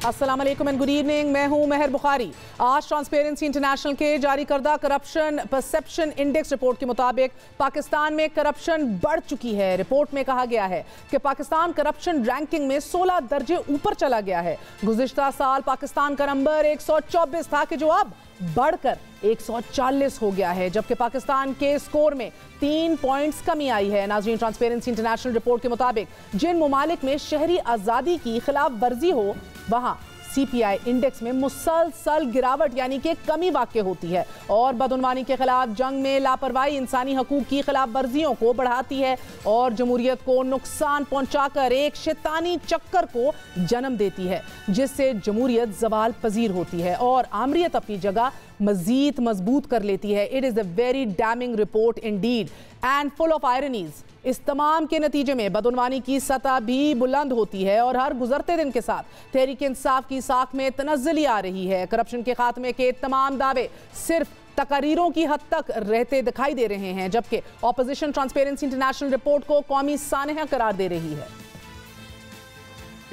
अस्सलाम वालेकुम and good evening. मैं हूं मेहर बुखारी। आज ट्रांसपेरेंसी इंटरनेशनल के जारी करदा करप्शन परसेप्शन इंडेक्स रिपोर्ट के मुताबिक पाकिस्तान में करप्शन बढ़ चुकी है। रिपोर्ट में कहा गया है कि पाकिस्तान करप्शन रैंकिंग में 16 दर्जे ऊपर चला गया है। गुज़िश्ता साल पाकिस्तान का नंबर 124 था कि जो अब बढ़कर 140 हो गया है, जबकि पाकिस्तान के स्कोर में 3 पॉइंट्स कमी आई है। नाज़रीन, ट्रांसपेरेंसी इंटरनेशनल रिपोर्ट के मुताबिक जिन ममालिक में शहरी आज़ादी की खिलाफ वर्जी हो वहां CPI इंडेक्स में मुसलसल गिरावट यानी कि कमी वाक़ होती है और बदउनवानी के खिलाफ जंग में लापरवाही इंसानी हकूक़ की खिलाफ वर्जियों को बढ़ाती है और जमहूरियत को नुकसान पहुंचाकर एक शैतानी चक्कर को जन्म देती है, जिससे जमहूरियत ज़वाल पजीर होती है और आमरीत अपनी जगह मजीद मजबूत कर लेती है। It is a very damning report indeed and full of ironies. इस तमाम के नतीजे में बदउनवानी की सतह भी बुलंद होती है और हर गुजरते दिन के साथ तहरीक इंसाफ की साख में तनज़्ज़ुली आ रही है। करप्शन के खात्मे के तमाम दावे सिर्फ तकरीरों की हद तक रहते दिखाई दे रहे हैं, जबकि ऑपोजिशन ट्रांसपेरेंसी इंटरनेशनल रिपोर्ट को कौमी सानहा करार दे रही है।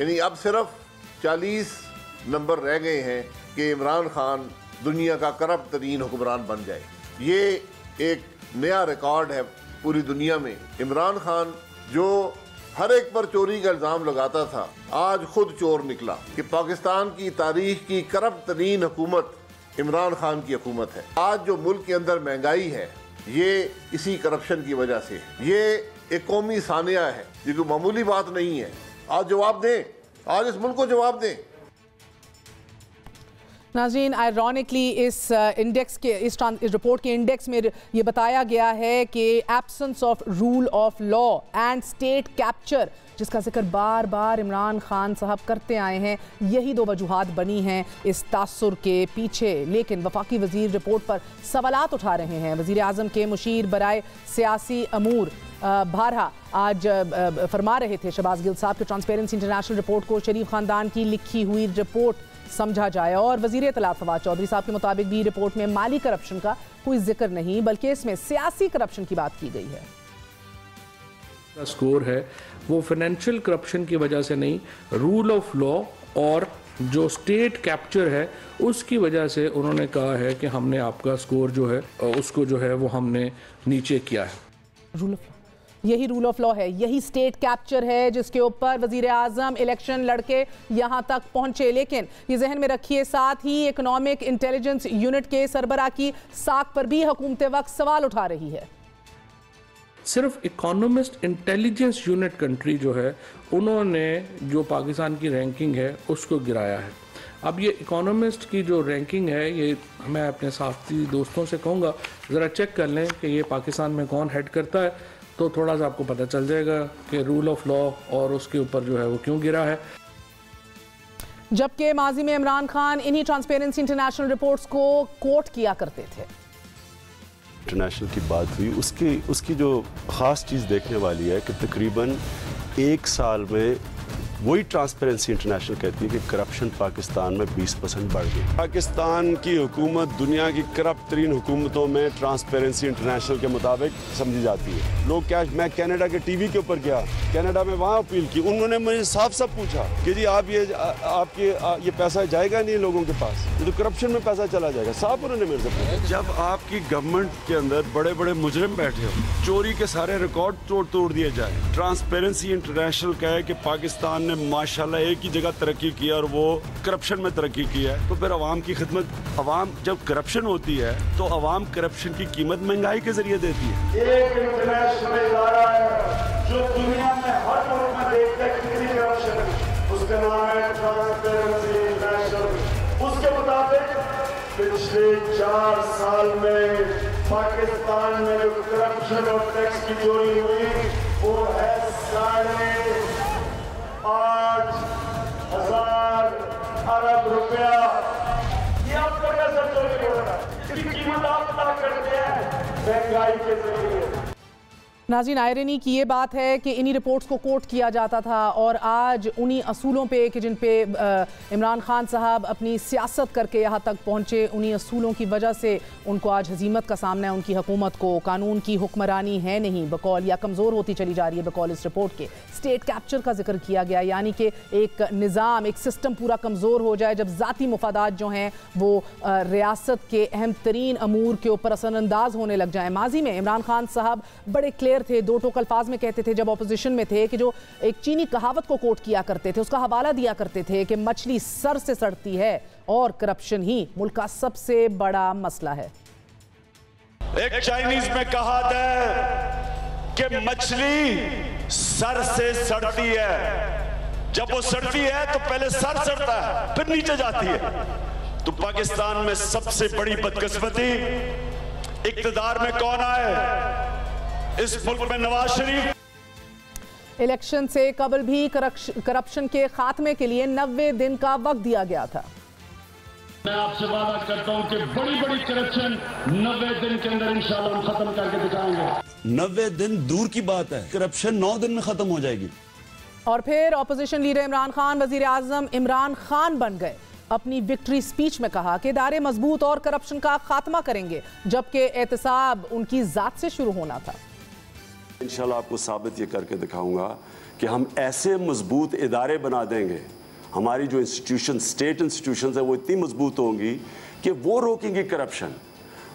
यानी अब सिर्फ 40 नंबर रह गए हैं कि इमरान खान दुनिया का करप्ट तरीन हुक्मरान बन जाए। ये एक नया रिकॉर्ड है पूरी दुनिया में। इमरान खान जो हर एक पर चोरी का इल्ज़ाम लगाता था, आज खुद चोर निकला कि पाकिस्तान की तारीख की करप्ट तरीन हुकूमत इमरान खान की हुकूमत है। आज जो मुल्क के अंदर महंगाई है ये इसी करप्शन की वजह से। ये एक कौमी सानिया है, ये कोई मामूली बात नहीं है। आज जवाब दें, आज इस मुल्क को जवाब दें। नाज़रीन, आयरॉनिकली इस इंडेक्स के इस रिपोर्ट के इंडेक्स में ये बताया गया है कि absence of rule of law and state capture, जिसका जिक्र बार बार इमरान खान साहब करते आए हैं, यही दो वजूहात बनी हैं इस तासुर के पीछे। लेकिन वफाकी वज़ीर रिपोर्ट पर सवालात उठा रहे हैं। वज़ीर आज़म के मुशीर बराए सियासी अमूर भारहा आज फरमा रहे थे शहबाज गिल साहब के ट्रांसपेरेंसी इंटरनेशनल रिपोर्ट को शरीफ ख़ानदान की लिखी हुई रिपोर्ट समझा जाए और वज़ीर इत्तलात फवाद चौधरी साहब के मुताबिक भी रिपोर्ट में माली करप्शन का कोई जिक्र नहीं, बल्कि इसमें सियासी करप्शन की बात की गई है। स्कोर है वो फाइनेंशियल करप्शन की वजह से नहीं, रूल ऑफ लॉ और जो स्टेट कैप्चर है उसकी वजह से उन्होंने कहा है कि हमने आपका स्कोर जो है उसको जो है वो हमने नीचे किया है। रूल ऑफ लॉ, यही रूल ऑफ लॉ है, यही स्टेट कैप्चर है जिसके ऊपर वजीर आजम इलेक्शन लड़के यहाँ तक पहुंचे। लेकिन ये जहन में रखिए, साथ ही इकोनॉमिक इंटेलिजेंस यूनिट के सरबराह की साख पर भी हुकूमत वक्त सवाल उठा रही है। सिर्फ इकोनॉमिस्ट इंटेलिजेंस यूनिट कंट्री जो है उन्होंने जो पाकिस्तान की रैंकिंग है उसको गिराया है। अब ये इकोनॉमिस्ट की जो रैंकिंग है, ये मैं अपने साथी दोस्तों से कहूँगा ज़रा चेक कर लें कि ये पाकिस्तान में कौन हेड करता है, तो थोड़ा सा आपको पता चल जाएगा कि रूल ऑफ लॉ और उसके ऊपर जो है वो क्यों गिरा है। जबकि माजी में इमरान खान इन्हीं ट्रांसपेरेंसी इंटरनेशनल रिपोर्ट्स को कोट किया करते थे। इंटरनेशनल की बात हुई, उसकी जो ख़ास चीज़ देखने वाली है कि तकरीबन 1 साल में वही ट्रांसपेरेंसी इंटरनेशनल कहती है कि करप्शन पाकिस्तान में 20% बढ़ गई। पाकिस्तान की हुकूमत दुनिया की करप्ट तरीन हुकूमतों में ट्रांसपेरेंसी इंटरनेशनल के मुताबिक समझी जाती है। लोग क्या, मैं कनाडा के टीवी के ऊपर गया, कनाडा में वहाँ अपील की, उन्होंने मुझे साफ साफ पूछा कि जी आप ये पैसा जाएगा नहीं लोगों के पास, ये तो करप्शन में पैसा चला जाएगा। साफ उन्होंने मेरे से पूछा। जब आपकी गवर्नमेंट के अंदर बड़े बड़े मुजरिम बैठे हो, चोरी के सारे रिकॉर्ड तोड़ दिए जाए, ट्रांसपेरेंसी इंटरनेशनल कहे कि पाकिस्तान ने माशाल्लाह एक ही जगह तरक्की की और वो करप्शन में तरक्की की है, तो फिर अवाम की खिदमत, अवाम जब करप्शन होती है तो अवाम करप्शन की कीमत महंगाई के जरिए देती है। एक इंटरनेशनल इदारा है जो दुनिया में हर मुल्क में देखता है कितनी करप्शन है, उसका नाम है ट्रांसपेरेंसी इंटरनेशनल। उसके मुताबिक पिछले 4 साल में पाकिस्तान में जो करप्शन और टैक्स की चोरी हुई वो है 8,500 अरब रुपया। ये आपको कैसे चोरी हो रहा है? इसकी कीमत आप पता करते हैं महंगाई के जरिए। नाज़रीन, आयरनी की ये बात है कि इन्हीं रिपोर्ट्स को कोट किया जाता था और आज उन्हीं असूलों पे कि जिन पे इमरान खान साहब अपनी सियासत करके यहाँ तक पहुँचे, उन्हीं असूलों की वजह से उनको आज हजीमत का सामना है। उनकी हुकूमत को कानून की हुक्मरानी है नहीं बकौल, या कमज़ोर होती चली जा रही है बकौल इस रिपोर्ट के। स्टेट कैप्चर का जिक्र किया गया, यानी कि एक निज़ाम, एक सिस्टम पूरा कमज़ोर हो जाए जब ज़ाती मुफादात जो हैं वो रियासत के अहम तरीन अमूर के ऊपर असरअंदाज होने लग जाएँ। माजी में इमरान खान साहब बड़े क्लियर थे, दो टोक अल्फाज में कहते थे जब ऑपोजिशन में थे कि जो एक चीनी कहावत को कोट किया करते थे, उसका हवाला दिया करते थे कि मछली सर से सड़ती है और करप्शन ही मुल्क का सबसे बड़ा मसला है। एक चाइनीज में कहावत है कि मछली सर से सड़ती है, जब वो सड़ती है तो पहले सर सड़ता है फिर नीचे जाती है। तो पाकिस्तान में सबसे बड़ी बदकिस्मती, इक्तदार में कौन आए इस मुल्क में? नवाज शरीफ। इलेक्शन से कबल भी करप्शन के खात्मे के लिए 90 दिन का वक्त दिया गया था। मैं आपसे वादा करता हूं कि बड़ी बड़ी करप्शन 90 दिन के अंदर इंशाल्लाह हम खत्म करके दिखाएंगे। 90 दिन दूर की बात है, करप्शन 9 दिन में खत्म हो जाएगी। और फिर ऑपोजिशन लीडर इमरान खान वजीर आजम इमरान खान बन गए। अपनी विक्ट्री स्पीच में कहा कि इदारे मजबूत और करप्शन का खात्मा करेंगे, जबकि एहतसाब उनकी जात से शुरू होना था। इंशाल्लाह आपको साबित ये करके दिखाऊंगा कि हम ऐसे मजबूत इदारे बना देंगे, हमारी जो इंस्टीट्यूशन, स्टेट इंस्टीट्यूशंस है वो इतनी मजबूत होंगी कि वो रोकेंगी करप्शन,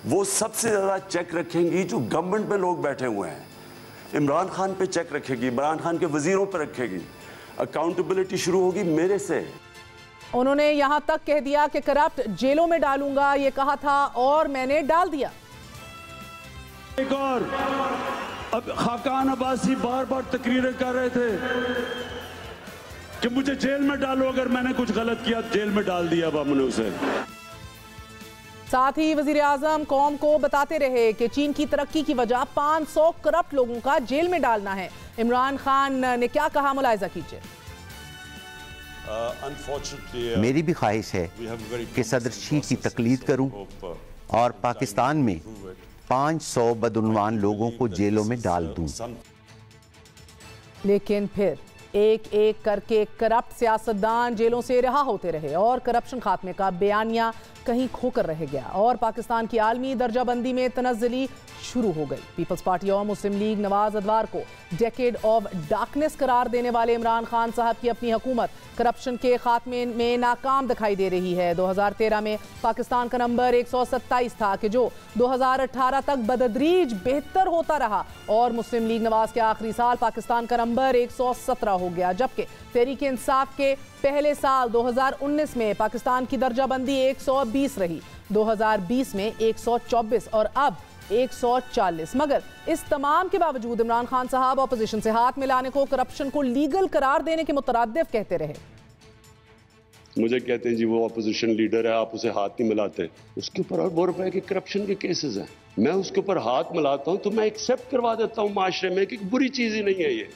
वो सबसे ज़्यादा चेक रखेंगी जो गवर्नमेंट में लोग बैठे हुए हैं। इमरान खान पे चेक रखेगी, इमरान खान के वजीरों पर रखेगी, अकाउंटेबिलिटी शुरू होगी मेरे से। उन्होंने यहां तक कह दिया कि करप्ट जेलों में डालूंगा, ये कहा था और मैंने डाल दिया। एक और, अब खाकान अब्बासी बार बार तकरीरें कर रहे थे कि मुझे जेल में डालो, अगर मैंने कुछ गलत किया जेल में डाल दिया अब हमने उसे। साथ ही वजीर आजम कौम को बताते रहे कि चीन की तरक्की की वजह 500 करप्ट लोगों का जेल में डालना है। इमरान खान ने क्या कहा, मुलाहिजा कीजिए। मेरी भी ख्वाहिश है कि सदर शी की तकलीद करूं और पाकिस्तान में 500 बदउन्वान लोगों को जेलों में डाल दूं। लेकिन फिर एक एक करके करप्ट सियासतदान जेलों से रिहा होते रहे और करप्शन खात्मे का बयानिया कहीं खोकर रह गया और पाकिस्तान की आलमी दर्जाबंदी में तनज़्ज़ुली शुरू हो गई। पीपल्स पार्टी और मुस्लिम लीग नवाज अदवार को डेकेड ऑफ डार्कनेस करार देने वाले इमरान खान साहब की अपनी हुकूमत करप्शन के खात्मे में नाकाम दिखाई दे रही है। 2013 में पाकिस्तान का नंबर 127 था कि जो 2018 तक बदतदरीज बेहतर होता रहा और मुस्लिम लीग नवाज के आखिरी साल पाकिस्तान का नंबर 117 हो गया, जबकि तहरीक इंसाफ के पहले साल 2019 में पाकिस्तान की दर्जाबंदी 120 रही, 2020 में 124 और अब 140। मगर इस तमाम के बावजूद इमरान खान साहब अपोजिशन से हाथ मिलाने को करप्शन को लीगल करार देने के मुतरादिफ कहते रहे। मुझे कहते हैं जी वो अपोजिशन लीडर है, आप उसे हाथ नहीं मिलाते, उसके ऊपर अरबों रुपए के करप्शन के केसेस हैं, मैं उसके ऊपर हाथ मिलाता हूं तो मैं एक्सेप्ट करवा देता हूं माशरे में कि बुरी चीज ही नहीं है ये।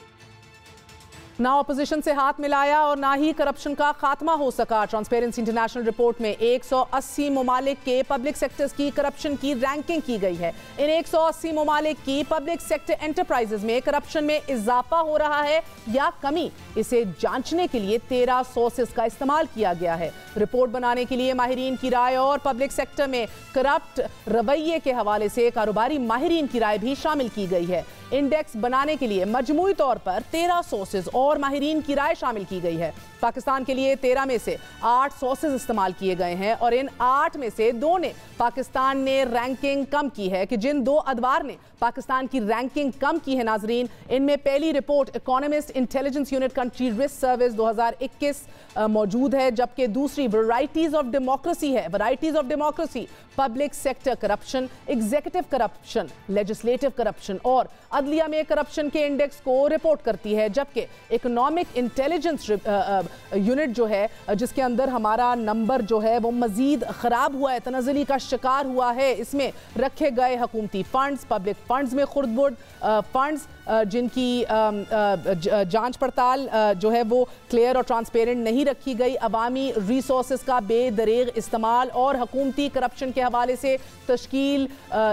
ना ऑपोजिशन से हाथ मिलाया और ना ही करप्शन का खात्मा हो सका। ट्रांसपेरेंसी इंटरनेशनल रिपोर्ट में 180 ममालिक के पब्लिक सेक्टर्स की करप्शन की रैंकिंग की गई है। इन 180 ममालिक की पब्लिक सेक्टर एंटरप्राइजेज में करप्शन में इजाफा हो रहा है या कमी, इसे जांचने के लिए 13 सोर्सेज का इस्तेमाल किया गया है। रिपोर्ट बनाने के लिए माहिरीन की राय और पब्लिक सेक्टर में करप्ट रवैये के हवाले से कारोबारी माहिरीन की राय भी शामिल की गई है। इंडेक्स बनाने के लिए मजमूई तौर पर 13 सोर्सेज और माहिरीन की राय शामिल की गई है। पाकिस्तान के लिए 13 में से 8 सोर्सेज इस्तेमाल किए गए हैं और इन 8 में से 2 ने पाकिस्तान ने रैंकिंग कम की है। कि जिन 2 अदवार ने पाकिस्तान की रैंकिंग कम की है नाजरीन, इनमें पहली report economist intelligence unit country risk service 2021 मौजूद है, जबकि दूसरी वैरायटीज ऑफ डेमोक्रेसी है। Varieties of democracy public sector corruption, executive corruption, legislative corruption और अदलिया में करप्शन के इंडेक्स को रिपोर्ट करती है, जबकि इकोनॉमिक इंटेलिजेंस यूनिट जो है जिसके अंदर हमारा नंबर जो है वो मजीद खराब हुआ है, तनज़्ज़ुली का शिकार हुआ है। इसमें रखे गए हुकूमती फंड्स, पब्लिक फंड्स में खुर्दबुर्द फंड्स, जिनकी जांच पड़ताल जो है वो क्लियर और ट्रांसपेरेंट नहीं रखी गई, अवामी रिसोर्सेज का बेदरेग इस्तेमाल और हुकूमती करप्शन के हवाले से तश्कील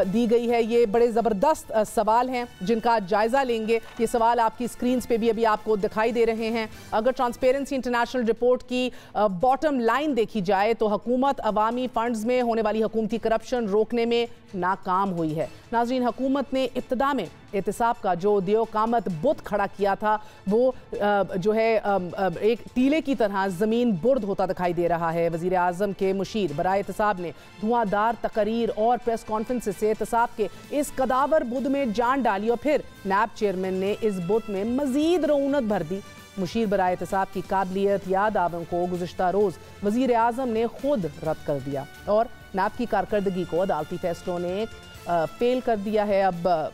दी गई है। ये बड़े ज़बरदस्त सवाल हैं जिनका जायज़ा लेंगे। ये सवाल आपकी स्क्रीन्स पे भी अभी आपको दिखाई दे रहे हैं। अगर ट्रांसपेरेंसी इंटरनेशनल रिपोर्ट की बॉटम लाइन देखी जाए तो हुकूमत अवामी फंड्स में होने वाली हुकूमती करप्शन रोकने में नाकाम हुई है। नाज़रीन, हुकूमत ने इब्तिदा में एहतिसाब का जो दियो-कामत बुत खड़ा किया था वो जो है एक टीले की तरह ज़मीन बुर्द होता दिखाई दे रहा है। वज़ीर आज़म के मुशीर बराए एहतिसाब ने धुआंधार तकरीर और प्रेस कॉन्फ्रेंस से एहतिसाब के इस कदावर बुत में जान डाली और फिर नैब चेयरमैन ने इस बुत में मज़ीद रऊनत भर दी। मुशीर बराए एहतिसाब की काबिलियत या दावों को गुज़िश्ता रोज़ वज़ीर आज़म ने खुद रद्द कर दिया और नैब की कारकर्दगी को अदालती फैसलों ने फेल कर दिया है। अब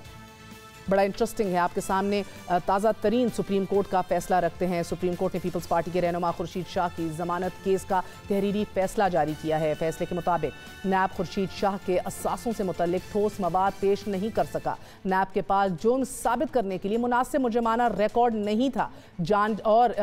बड़ा इंटरेस्टिंग है, आपके सामने ताज़ा तरीन सुप्रीम कोर्ट का फैसला रखते हैं। सुप्रीम कोर्ट ने पीपल्स पार्टी के रहनुमा खुर्शीद शाह की ज़मानत केस का तहरीरी फैसला जारी किया है। फैसले के मुताबिक नैब खुर्शीद शाह के असासों से मुतल्लिक ठोस मवाद पेश नहीं कर सका। नैब के पास जुर्म साबित करने के लिए मुनासिब मुजरमाना रिकॉर्ड नहीं था। जांच और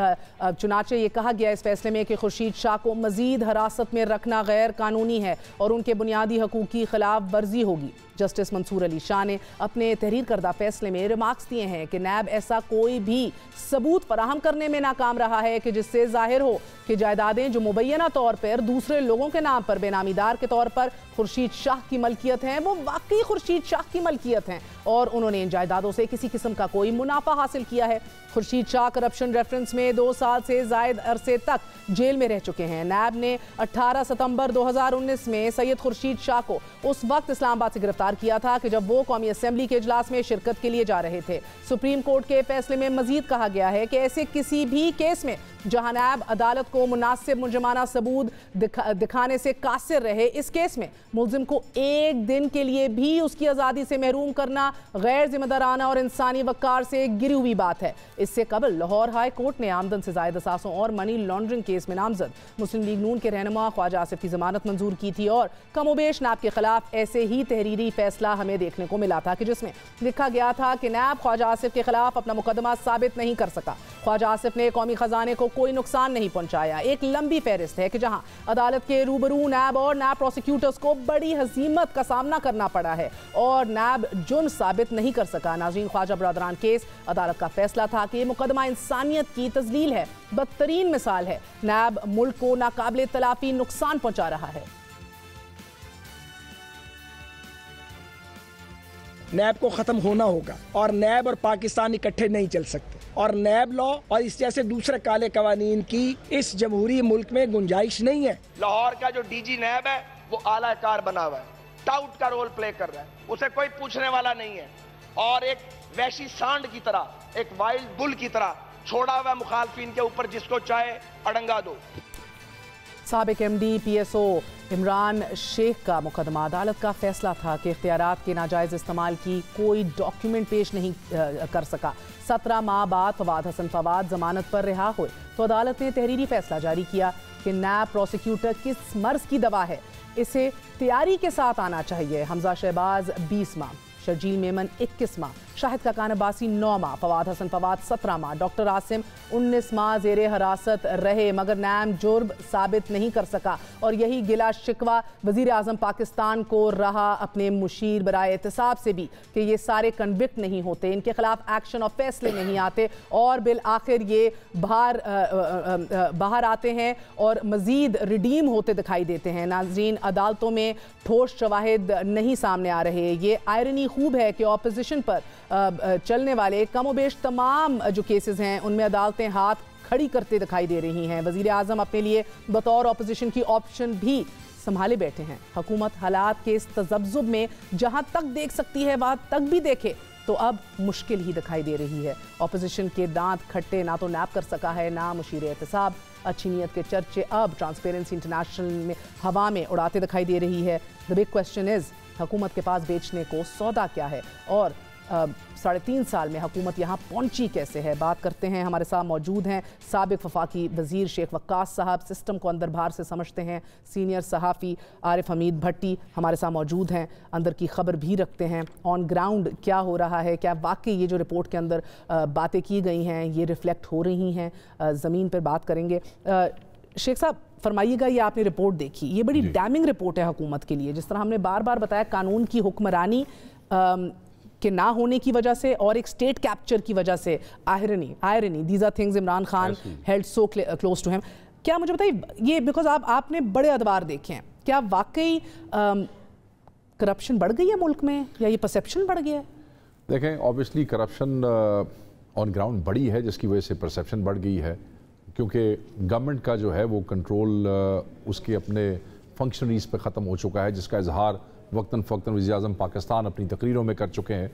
चुनाचे ये कहा गया इस फैसले में कि खुर्शीद शाह को मजीद हिरासत में रखना गैर कानूनी है और उनके बुनियादी हकूक़ की खिलाफ वर्जी होगी। जस्टिस मंसूर अली शाह ने अपने तहरीर करदा फैसले में रिमार्क्स दिए हैं कि नैब ऐसा कोई भी सबूत फराहम करने में नाकाम रहा है कि जिससे जाहिर हो कि जायदादें जो मुबैना तौर पर दूसरे लोगों के नाम पर बेनामीदार के तौर पर खुर्शीद शाह की मलकियत हैं वो वाकई खुर्शीद शाह की मलकियत हैं और उन्होंने इन जायदादों से किसी किस्म का कोई मुनाफा हासिल किया है। खुर्शीद शाह करप्शन रेफरेंस में 2 साल से जायद अरसे तक जेल में रह चुके हैं। नैब ने 18 सितंबर 2019 में सैयद खुर्शीद शाह को उस वक्त इस्लामाबाद से गिरफ्तार किया था कि जब वो कौमी असेंबली के इजलास में शिरकत के लिए जा रहे थे। सुप्रीम कोर्ट के फैसले में मजीद कहा गया है कि ऐसे किसी भी केस में जहां नैब अदालत को मुनासिब मुजरमाना सबूत दिखाने से कासिर रहे, इस केस में मुल्जिम को 1 दिन के लिए भी उसकी आज़ादी से महरूम करना गैर जिम्मेदाराना और इंसानी वक़ार से गिरी हुई बात है। इससे कबल लाहौर हाई कोर्ट ने आमदन से ज़ायद असासों और मनी लॉन्ड्रिंग केस में नामजद मुस्लिम लीग नून के रहनुमा ख्वाजा आसिफ की जमानत मंजूर की थी और कमोबेश नैब के खिलाफ ऐसे ही तहरीरी फैसला हमें देखने को मिला था कि जिसमें लिखा गया था कि नैब ख्वाजा आसिफ के खिलाफ अपना मुकदमा साबित नहीं कर सका। ख्वाजा आसिफ ने कौमी खजाने को कोई नुकसान नहीं पहुंचाया। एक लंबी फहरिस्त है कि जहां अदालत के रूबरू नैब और नैब प्रोसिक्यूटर्स को बड़ी हजीमत का सामना करना पड़ा है और नैब जुर्म साबित नहीं कर सका। नाज़रीन, ख्वाजा बरदरान केस अदालत का फैसला था कि यह मुकदमा इंसानियत की तजलील है, बदतरीन मिसाल है। नैब मुल्क को नाकाबिले तलाफी नुकसान पहुंचा रहा है। नैब को ख़त्म होना होगा और नैब और पाकिस्तान इकट्ठे नहीं चल सकते और नैब लॉ और इस जैसे दूसरे काले कवानीन की इस जमहूरी मुल्क में गुंजाइश नहीं है। लाहौर का जो डीजी नैब है वो आलाकार बना हुआ है, टाउट का रोल प्ले कर रहा है, उसे कोई पूछने वाला नहीं है और एक वैशी सांड की तरह, एक वाइल्ड बुल की तरह छोड़ा हुआ मुखालफिन के ऊपर जिसको चाहे अड़ंगा दो। साबिक MD PSO इमरान शेख का मुकदमा, अदालत का फैसला था कि इख्तियारात के नाजायज़ इस्तेमाल की कोई डॉक्यूमेंट पेश नहीं कर सका। 17 माह बाद फवाद हसन फवाद जमानत पर रिहा हुए तो अदालत ने तहरीरी फैसला जारी किया कि नैब प्रोसिक्यूटर किस मर्ज की दवा है, इसे तैयारी के साथ आना चाहिए। हमजा शहबाज 20 माह, शर्जील मेमन 21 माह, शाहिद खाकान अब्बासी 9 माह, फवाद हसन फवाद 17 माह, डॉक्टर आसिम 19 माह जेरे हिरासत रहे मगर नैब जुर्म साबित नहीं कर सका और यही गिला शिकवा वज़ीर आज़म पाकिस्तान को रहा अपने मुशीर बराए एहतिसाब से भी कि ये सारे कन्विक्ट नहीं होते, इनके खिलाफ एक्शन और फैसले नहीं आते और बिल आखिर ये बाहर आते हैं और मज़ीद रिडीम होते दिखाई देते हैं। नाज़रीन, अदालतों में ठोस शवाहिद नहीं सामने आ रहे। ये आयरनी खूब है कि ऑपोजिशन पर चलने वाले कमोबेश तमाम जो केसेस हैं उनमें अदालतें हाथ खड़ी करते दिखाई दे रही हैं। वज़ीर आज़म अपने लिए बतौर ऑपोजिशन की ऑप्शन भी संभाले बैठे हैं। हुकूमत हालात के इस तज़ब्ज़ुब में जहां तक देख सकती है वहां तक भी देखे तो अब मुश्किल ही दिखाई दे रही है। ऑपोजिशन के दांत खट्टे ना तो नैब कर सका है ना मुशीर एहतिसाब। अच्छी नीयत के चर्चे अब ट्रांसपेरेंसी इंटरनेशनल में हवा में उड़ाते दिखाई दे रही है। द बिग क्वेश्चन इज़ हुकूमत के पास बेचने को सौदा क्या है और 3.5 साल में हुकूमत यहाँ पहुंची कैसे है, बात करते हैं। हमारे साथ मौजूद हैं साबिक वफाकी वजीर शेख वक्कास साहब, सिस्टम को अंदर बाहर से समझते हैं, सीनियर सहाफ़ी आरिफ हमीद भट्टी हमारे साथ मौजूद हैं, अंदर की खबर भी रखते हैं, ऑन ग्राउंड क्या हो रहा है, क्या वाकई ये जो रिपोर्ट के अंदर बातें की गई हैं ये रिफ्लेक्ट हो रही हैं ज़मीन पर, बात करेंगे। शेख साहब फरमाइएगा, ये आपने रिपोर्ट देखी, ये बड़ी डैमिंग रिपोर्ट है हुकूमत के लिए, जिस तरह हमने बार बार बताया कानून की हुक्मरानी के ना होने की वजह से और एक स्टेट कैप्चर की वजह से, irony these are things Imran Khan held so close to him. क्या मुझे बताइए ये, बिकॉज आपने बड़े अदवार देखे हैं, क्या वाकई करप्शन बढ़ गई है मुल्क में या ये परसेप्शन बढ़ गया है? देखें, ऑब्वियसली करप्शन ऑन ग्राउंड बढ़ी है, जिसकी वजह से परसेप्शन बढ़ गई है, क्योंकि गवर्नमेंट का जो है वो कंट्रोल उसके अपने फंक्शनरीज पे ख़त्म हो चुका है, जिसका इजहार वक्तन फ़क्तन वज़ीर-ए-आज़म पाकिस्तान अपनी तकरीरों में कर चुके हैं।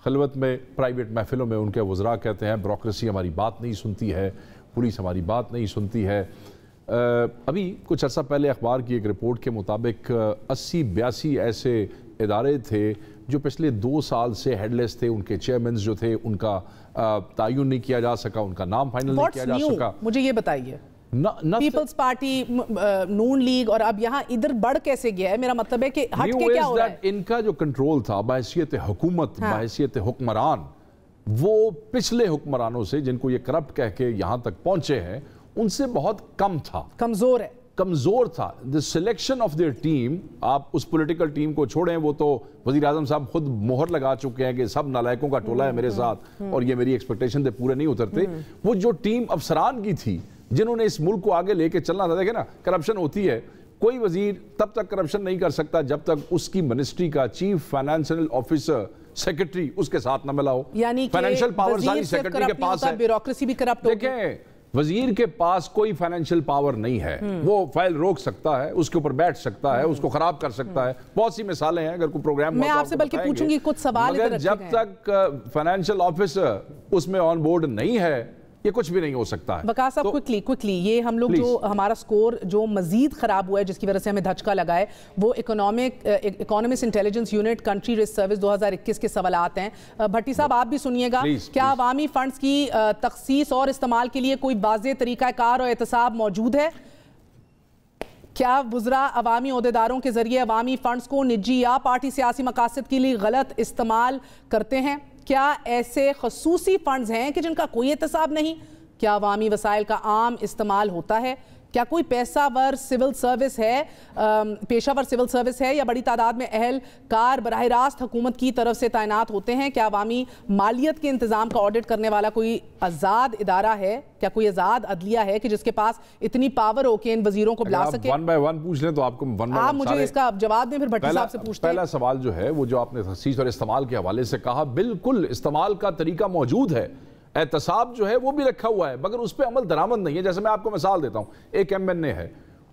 खलवत में, प्राइवेट महफिलों में उनके वज़रा कहते हैं ब्यूरोक्रेसी हमारी बात नहीं सुनती है, पुलिस हमारी बात नहीं सुनती है। अभी कुछ अर्सा पहले अखबार की एक रिपोर्ट के मुताबिक 80-82 ऐसे इदारे थे जो पिछले 2 साल से हेडलेस थे, उनके चेयरमैन जो थे उनका तायुन नहीं किया जा सका, उनका नाम फाइनल नहीं किया जा सका। मुझे ये बताइए, पीपल्स पार्टी, नून लीग, और अब यहाँ इधर बढ़ कैसे गया है? मेरा मतलब है कि हट के क्या हो रहा है? इनका जो कंट्रोल था बहैसियत हुकूमत, बहैसियत हुक्मरान, वो पिछले हुक्मरानों से, जिनको ये करप्ट कह के यहाँ तक पहुंचे हैं, उनसे बहुत कम था, कमजोर था। The selection of their team, आप उस पॉलिटिकल टीम को छोड़ें, वो तो वज़ीर आज़म साहब खुद मोहर लगा चुके हैं कि सब नालायकों का टोला है मेरे साथ और ये मेरी एक्सपेक्टेशन से पूरे नहीं उतरते। वो जो टीम अफसरान की थी जिन्होंने इस मुल्क को आगे लेके चलना था, देखे ना, करप्शन होती है, कोई वजीर तब तक करप्शन नहीं कर सकता जब तक उसकी मिनिस्ट्री का चीफ फाइनेंशियल ऑफिसर, सेक्रेटरी उसके साथ न मिला हो। यानी फाइनेंशियल पावर सारी सेक्रेटरी के पास है, ब्यूरोक्रेसी भी करप्ट होगी। देखें, वजीर के पास कोई फाइनेंशियल पावर नहीं है, वो फाइल रोक सकता है, उसके ऊपर बैठ सकता है, उसको खराब कर सकता है, बहुत सी मिसालें हैं। अगर कोई प्रोग्राम मैं आपसे बल्कि पूछूंगी कुछ सवाल, मगर जब तक फाइनेंशियल ऑफिसर उसमें ऑन बोर्ड नहीं है, ये कुछ भी नहीं हो सकता है। वकास साहब, क्विकली ये हम लोग जो हमारा स्कोर जो मजीद खराब हुआ है, जिसकी वजह से हमें धचका लगा है, वो economics intelligence unit country risk service 2021 के सवालात हैं। भट्टी साहब आप भी सुनिएगा, क्या अवामी फंड्स की तखसीस और इस्तेमाल के लिए कोई वाज़ेह तरीक़ाकार और एहतसाब मौजूद है? क्या वुज़रा अवामी ओहदेदारों के जरिए अवामी फंड्स को निजी या पार्टी सियासी मकासद के लिए गलत इस्तेमाल करते हैं? क्या ऐसे खसूसी फंड्स हैं कि जिनका कोई एहतसाब नहीं? क्या अवामी वसाइल का आम इस्तेमाल होता है? क्या कोई पेशावर सिविल सर्विस है या बड़ी तादाद में अहलकार बराह रास्त हुकूमत की तरफ से तैनात होते हैं? क्या अवामी मालियत के इंतजाम का ऑडिट करने वाला कोई आज़ाद इदारा है? क्या कोई आज़ाद अदलिया है कि जिसके पास इतनी पावर हो कि इन वजीरों को बुला सके? 1 बाय 1 पूछ लें तो आपको आप मुझे इसका जवाब दें, फिर भट्टी साहब से पूछते हैं। पहला सवाल जो है वो जो आपने तखसीस और इस्तेमाल के हवाले से कहा, बिल्कुल इस्तेमाल का तरीका मौजूद है, एहतसाब जो है वो भी रखा हुआ है, मगर उस पर अमल दरामद नहीं है। जैसे मैं आपको मिसाल देता हूं, एक MNA है,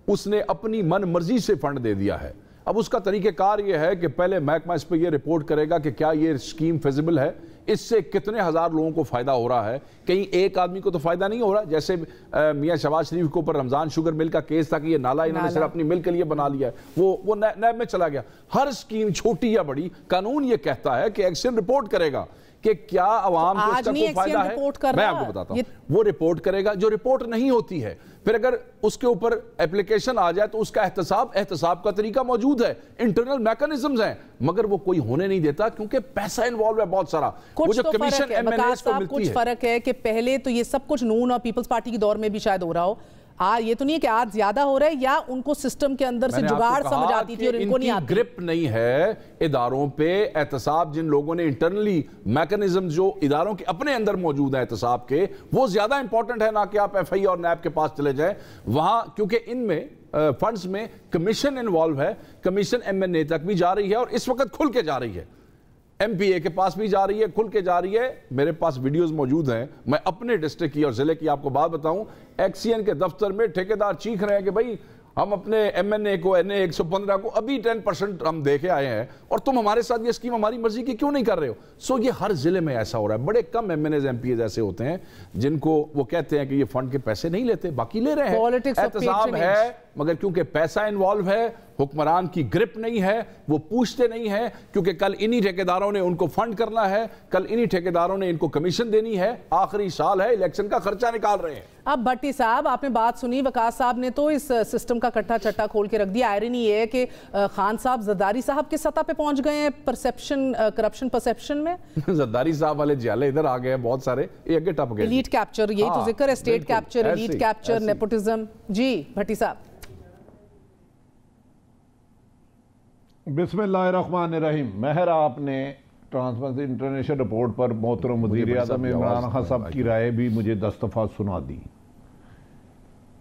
उसने अपनी मन मर्जी से फंड दे दिया है। अब उसका तरीक़ेकार ये है कि पहले महकमा इस पर यह रिपोर्ट करेगा कि क्या ये स्कीम फिजिबल है, इससे कितने हजार लोगों को फायदा हो रहा है, कहीं एक आदमी को तो फायदा नहीं हो रहा। जैसे मियां शहबाज शरीफ के ऊपर रमजान शुगर मिल का केस था कि ये नाला इन्होंने सिर्फ अपनी मिल के लिए बना लिया है, वो नैब में चला गया। हर स्कीम छोटी या बड़ी, कानून ये कहता है कि एक्शन रिपोर्ट करेगा कि क्या अवाम को इसका कोई फायदा है। मैं आपको बताता हूं, वो रिपोर्ट करेगा। जो रिपोर्ट नहीं होती है, फिर अगर उसके ऊपर एप्लीकेशन आ जाए तो उसका एहतसाब का तरीका मौजूद है, इंटरनल मैकेनिज्म्स हैं, मगर वो कोई होने नहीं देता क्योंकि पैसा इन्वॉल्व है बहुत सारा। वो जो कमीशन MNAs को मिलती है, कुछ फर्क है कि पहले तो ये सब कुछ नून और पीपल्स पार्टी के दौर में भी शायद हो रहा हो, ये तो नहीं है कि आज ज्यादा हो रहा है, या उनको सिस्टम के अंदर से जुगाड़ समझ आती थी और इनको नहीं आती। ग्रिप नहीं है इदारों पे एहतसाब, जिन लोगों ने इंटरनली मैकेनिज्म जो इदारों के अपने अंदर मौजूद है एहतसाब के, वो ज्यादा इंपॉर्टेंट है ना कि आप FI और नैब के पास चले जाएं वहां, क्योंकि इनमें फंड्स में कमीशन इन्वॉल्व है। कमीशन MNA तक भी जा रही है और इस वक्त खुल के जा रही है, MPA के पास भी जा रही है, खुल के जा रही है। मेरे पास वीडियोस मौजूद हैं, मैं अपने डिस्ट्रिक्ट की और जिले की आपको बात बताऊं, एक्सीएन के दफ्तर में ठेकेदार चीख रहे हैं कि भाई हम अपने MNA को NA 115 को अभी 10% हम देके आए हैं और तुम हमारे साथ ये स्कीम हमारी मर्जी की क्यों नहीं कर रहे हो। सो ये हर जिले में ऐसा हो रहा है। बड़े कम MNAs MPAs ऐसे होते हैं जिनको वो कहते हैं कि ये फंड के पैसे नहीं लेते, बाकी ले रहे हैं। एहतसाब है, मगर क्योंकि पैसा इन्वॉल्व है, हुक्मरान की ग्रिप नहीं है, वो पूछते नहीं है, क्योंकि कल इन्हीं ठेकेदारों ने उनको फंड करना है, कल इन्हीं ठेकेदारों ने इनको कमीशन देनी है, आखिरी साल है, इलेक्शन का खर्चा निकाल रहे हैं। अब भट्टी साहब, आपने बात सुनी, वकास साहब ने तो इस सिस्टम का कट्टा चट्टा खोल के रख दिया। आयरनी ये है कि खान साहब जरदारी साहब की सतह पे पहुंच गए हैं करप्शन परसेप्शन में। जरदारी साहब वाले जियाले इधर आ गए बहुत सारे, ये अगे टप गए। एलीट कैप्चर, यही तो जिक्र है, state capture, elite capture, nepotism. जी भट्टी साहब। बिस्मिल्लाहिर्रहमानिर्रहीम। महर, आपने ट्रांसपेरेंसी इंटरनेशनल रिपोर्ट पर मोहतरम वज़ीर आज़म इमरान खान साहब की राय भी मुझे 10 दफ़ा सुना दी।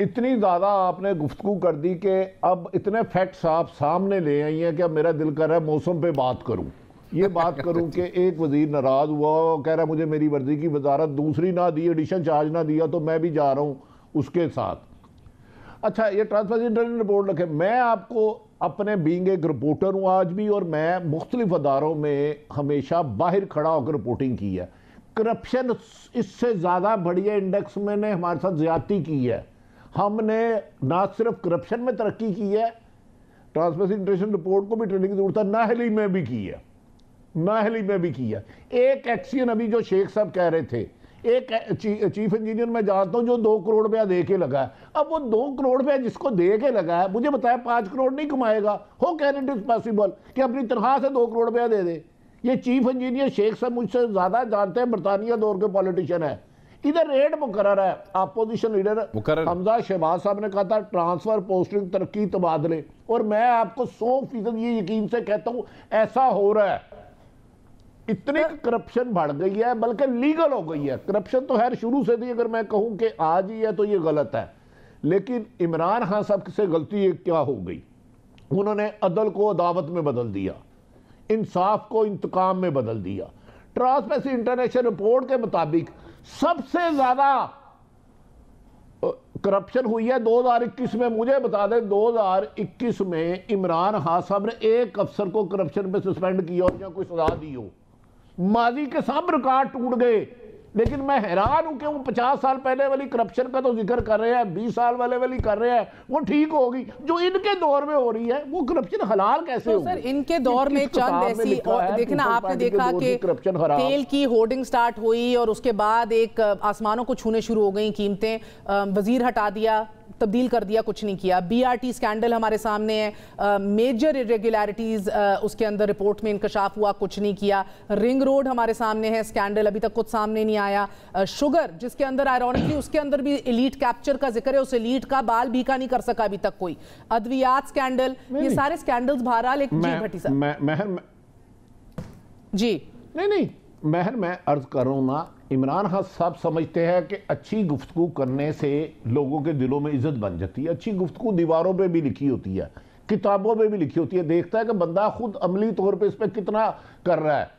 इतनी ज़्यादा आपने गुफ्तगू कर दी कि अब इतने फैक्ट्स आप सामने ले आई हैं कि अब मेरा दिल कर रहा है मौसम पे बात करूं। ये बात करूं कि एक वज़ीर नाराज़ हुआ, कह रहा है मुझे मेरी वर्दी की वजारत दूसरी ना दी, एडिशन चार्ज ना दिया, तो मैं भी जा रहा हूं उसके साथ। अच्छा, ये ट्रांसपेरेंसी इंटरनेशनल रिपोर्ट लिखे, मैं आपको अपने बीइंग एक रिपोर्टर हूँ आज भी, और मैं मुख्तलिफ अदारों में हमेशा बाहर खड़ा होकर रिपोर्टिंग की है। करप्शन इससे ज़्यादा बढ़िया इंडेक्स में ने हमारे साथ ज़्यादती की है। हमने ना सिर्फ करप्शन में तरक्की की है, ट्रांसपेरेंसी इंटरनेशनल रिपोर्ट को भी ट्रेनिंग की जरूरत है, नाहली में भी की है, नाहली में भी की है। एक एक्शन अभी जो शेख साहब कह रहे थे, एक चीफ इंजीनियर मैं जानता हूं जो 2 करोड़ रुपया दे के लगा है। अब वो 2 करोड़ रुपया जिसको दे के लगा है, मुझे बताया 5 करोड़ नहीं कमाएगा। हो कैन इट इज पॉसिबल कि अपनी तनख्वाह से 2 करोड़ रुपया दे दे? ये चीफ इंजीनियर शेख साहब मुझसे ज्यादा जानते हैं, बरतानिया दौर के पॉलिटिशियन है। इधर रेट मुकर्रर है। अपोजिशन लीडर हमजा शहबाज साहब ने कहा था ट्रांसफर, पोस्टिंग, तरक्की, तबादले, और मैं आपको 100% ये यकीन से कहता हूं ऐसा हो रहा है। इतनी करप्शन बढ़ गई है, बल्कि लीगल हो गई है। करप्शन तो खैर शुरू से थी, अगर मैं कहूं कि आज ही है तो ये गलत है, लेकिन इमरान खान साहब से गलती क्या हो गई? उन्होंने अदल को अदावत में बदल दिया, इंसाफ को इंतकाम में बदल दिया। ट्रांसपेरेंसी इंटरनेशनल रिपोर्ट के मुताबिक सबसे ज्यादा करप्शन हुई है 2021 में। मुझे बता दें, 2021 में इमरान खान साहब ने एक अफसर को करप्शन पे सस्पेंड किया और या कोई सजा दी हो। माजी के सब रिकॉर्ड टूट गए, लेकिन मैं हैरान हूं कि वो 50 साल पहले वाली करप्शन का तो जिक्र कर रहे हैं, 20 साल वाली कर रहे हैं, वो ठीक होगी। जो इनके दौर में हो रही है वो करप्शन हलाल कैसे होगी? सर, इनके दौर में चंद ऐसी, और देखना आपने देखा कि तेल की होर्डिंग स्टार्ट हुई और उसके बाद एक आसमानों को छूने शुरू हो गई कीमतें, वजीर हटा दिया, तब्दील कर दिया, कुछ नहीं किया। बीआरटी स्कैंडल हमारे सामने है, मेजर इरेगुलरिटीज उसके अंदर रिपोर्ट में इंकशाफ हुआ, कुछ नहीं किया। रिंग रोड हमारे सामने है, स्कैंडल अभी तक कुछ सामने नहीं आया। शुगर जिसके अंदर आयरॉनिकली उसके अंदर भी एलीट कैप्चर का जिक्र है, उस एलीट का बाल भीखा नहीं कर सका अभी तक कोई। अद्वियात स्कैंडल, ये सारे स्कैंडल्स बहरहाल एक जी भट्टी साहब जी नहीं महर, मैं अर्ज कर रहा हूं ना, इमरान खान साहब समझते हैं कि अच्छी गुफ्तगू करने से लोगों के दिलों में इज्जत बन जाती है। अच्छी गुफ्तगू दीवारों पे भी लिखी होती है, किताबों पे भी लिखी होती है, देखता है कि बंदा खुद अमली तौर पे इस पर कितना कर रहा है।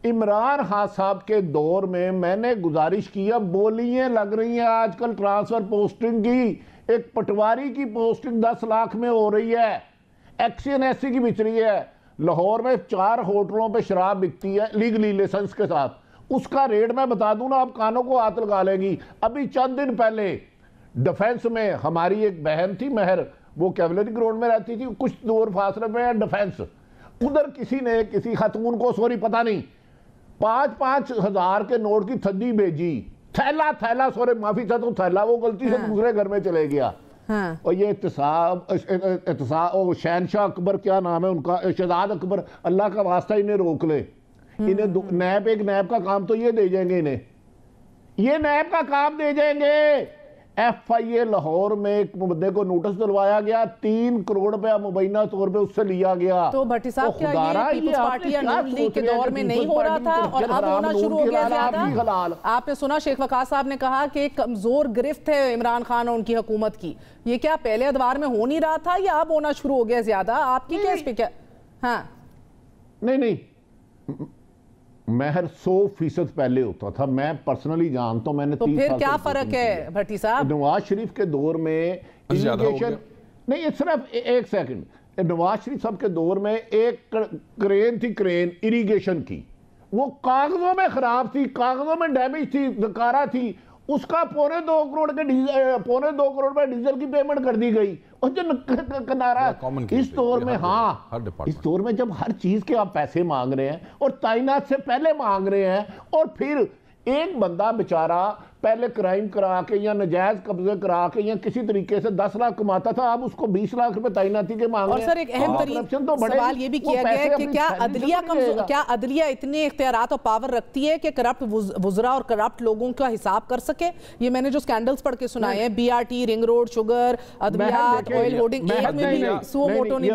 इमरान खान साहब के दौर में मैंने गुजारिश की, अब बोलियां लग रही हैं आजकल ट्रांसफर पोस्टिंग की। एक पटवारी की पोस्टिंग 10 लाख में हो रही है, एक्शन ऐसी की बिच रही है। लाहौर में 4 होटलों पे शराब बिकती है लीगली लाइसेंस के साथ, उसका रेट मैं बता दूं ना, आप कानों को हाथ लगा लेंगी। अभी चंद दिन पहले डिफेंस में हमारी एक बहन थी महर, वो कैवलरी ग्राउंड में रहती थी, कुछ दूर फासले में डिफेंस, उधर किसी ने किसी खातून को, सॉरी पता नहीं, 5-5 हज़ार के नोट की थद्दी भेजी, थैला सॉरी माफी चाहता हूँ, थैला, वो गलती से दूसरे घर में चले गया। हाँ। और ये शहनशाह अकबर, क्या नाम है उनका, शहजाद अकबर, अल्लाह का वास्ता इन्हें रोक ले। इन्हें नैब, एक नैब का काम तो ये दे जाएंगे, इन्हें ये नैब का काम दे जाएंगे। FIA लाहौर में एक बंदे को नोटिस दिलवाया गया, 3 करोड़ रुपया मुबैना तौर पे उससे लिया गया। तो भट्टी साहब, क्या ये पीपल्स पार्टी या नून लीग के दौर में नहीं हो रहा था और अब होना शुरू हो गया ज्यादा? आपने सुना शेख वकास साहब ने कहा कि कमजोर गिरफ्त है इमरान खान और उनकी हुकूमत की। ये क्या पहले अदवार में हो नहीं रहा था या अब होना शुरू हो गया ज्यादा? आपकी क्या इस पे क्या? हाँ, नहीं महर 100% पहले होता था, मैं पर्सनली जानता हूं। मैंने तो फिर क्या फर्क है भट्टी साहब? नवाज शरीफ के दौर में इरिगेशन नहीं, सिर्फ एक सेकंड, नवाज शरीफ साहब के दौर में एक क्रेन थी, क्रेन इरिगेशन की, वो कागजों में खराब थी, कागजों में डैमेज थी, नकारा थी, उसका पौने 2 करोड़ पे डीजल की पेमेंट कर दी गई। और जो किनारा इस दौर में, हाँ इस दौर में जब हर चीज के आप पैसे मांग रहे हैं और तैनात से पहले मांग रहे हैं, और फिर एक बंदा बेचारा पहले क्राइम करा के या नजायज कब्जे करा के या किसी तरीके से 10 लाख कमाता था, अब उसको 20 लाख रुपए तैनाती के मांग रहे हैं। और सर एक अहम तरीन सवाल ये भी किया गया है कि क्या अदलिया इतने इख्तियारात और पावर रखती है कि करप्ट वुज़रा और करप्ट लोगों का हिसाब कर सके? ये मैंने जो स्कैंडल्स पढ़ के सुनाए हैं, BRT, रिंग रोड, शुगर, अद्वियात, ऑयल होर्डिंग, एक में भी सुओ मोटो नहीं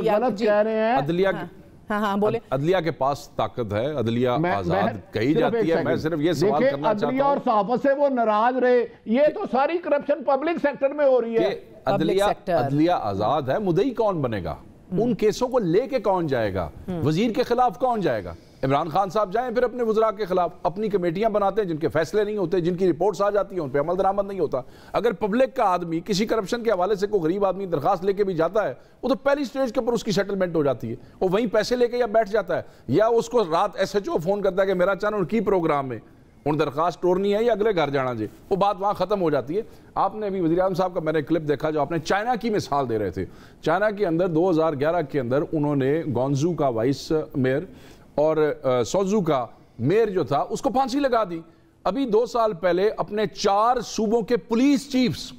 लिया। हाँ, बोले। अदलिया के पास ताकत है, अदलिया आजाद कही जाती है। मैं सिर्फ ये सवाल करना चाहता हूं, और सहाफत से वो नाराज रहे, ये तो सारी करप्शन पब्लिक सेक्टर में हो रही है। अदलिया आजाद है, मुद्दई कौन बनेगा? उन केसों को लेके कौन जाएगा? वजीर के खिलाफ कौन जाएगा? इमरान खान साहब जाएं फिर अपने वज़रा के खिलाफ। अपनी कमेटियां बनाते हैं जिनके फैसले नहीं होते, जिनकी रिपोर्ट्स आ जाती हैं, उन पर अमल दरामद नहीं होता। अगर पब्लिक का आदमी किसी करप्शन के हवाले से कोई गरीब आदमी दरखास्त लेके भी जाता है, वो तो पहली स्टेज के ऊपर उसकी सेटलमेंट हो जाती है, वो वहीं पैसे लेके या बैठ जाता है, या उसको रात SHO फोन करता है कि मेरा चैनल की प्रोग्राम में उन दरखास्त तोड़नी है या अगले घर जाना जी, वो बात वहाँ ख़त्म हो जाती है। आपने अभी वज़ीर आज़म साहब का मैंने क्लिप देखा जो आपने चाइना की मिसाल दे रहे थे। चाइना के अंदर 2011 के अंदर उन्होंने गॉन्जू का वाइस मेयर और सोजू का मेयर जो था उसको फांसी लगा दी। अभी 2 साल पहले अपने 4 सूबों के पुलिस चीफ्स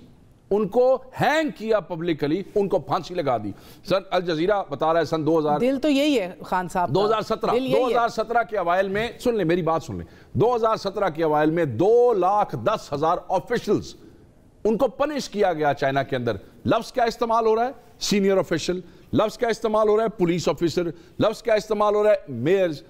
उनको हैंग किया पब्लिकली, उनको फांसी लगा दी। सर अल जजीरा बता रहा है सन 2000, दिल तो यही है खान साहब, 2017 के अवाइल में, सुन ले मेरी बात सुन ले, 2017 के अवाइल में 2,10,000 ऑफिशियल्स उनको पनिश किया गया चाइना के अंदर। लफ्ज क्या इस्तेमाल हो रहा है? Senior official. लफ्ज क्या इस्तेमाल हो रहा है? Police officer. लफ्ज क्या इस्तेमाल हो रहा है? मेयर्स।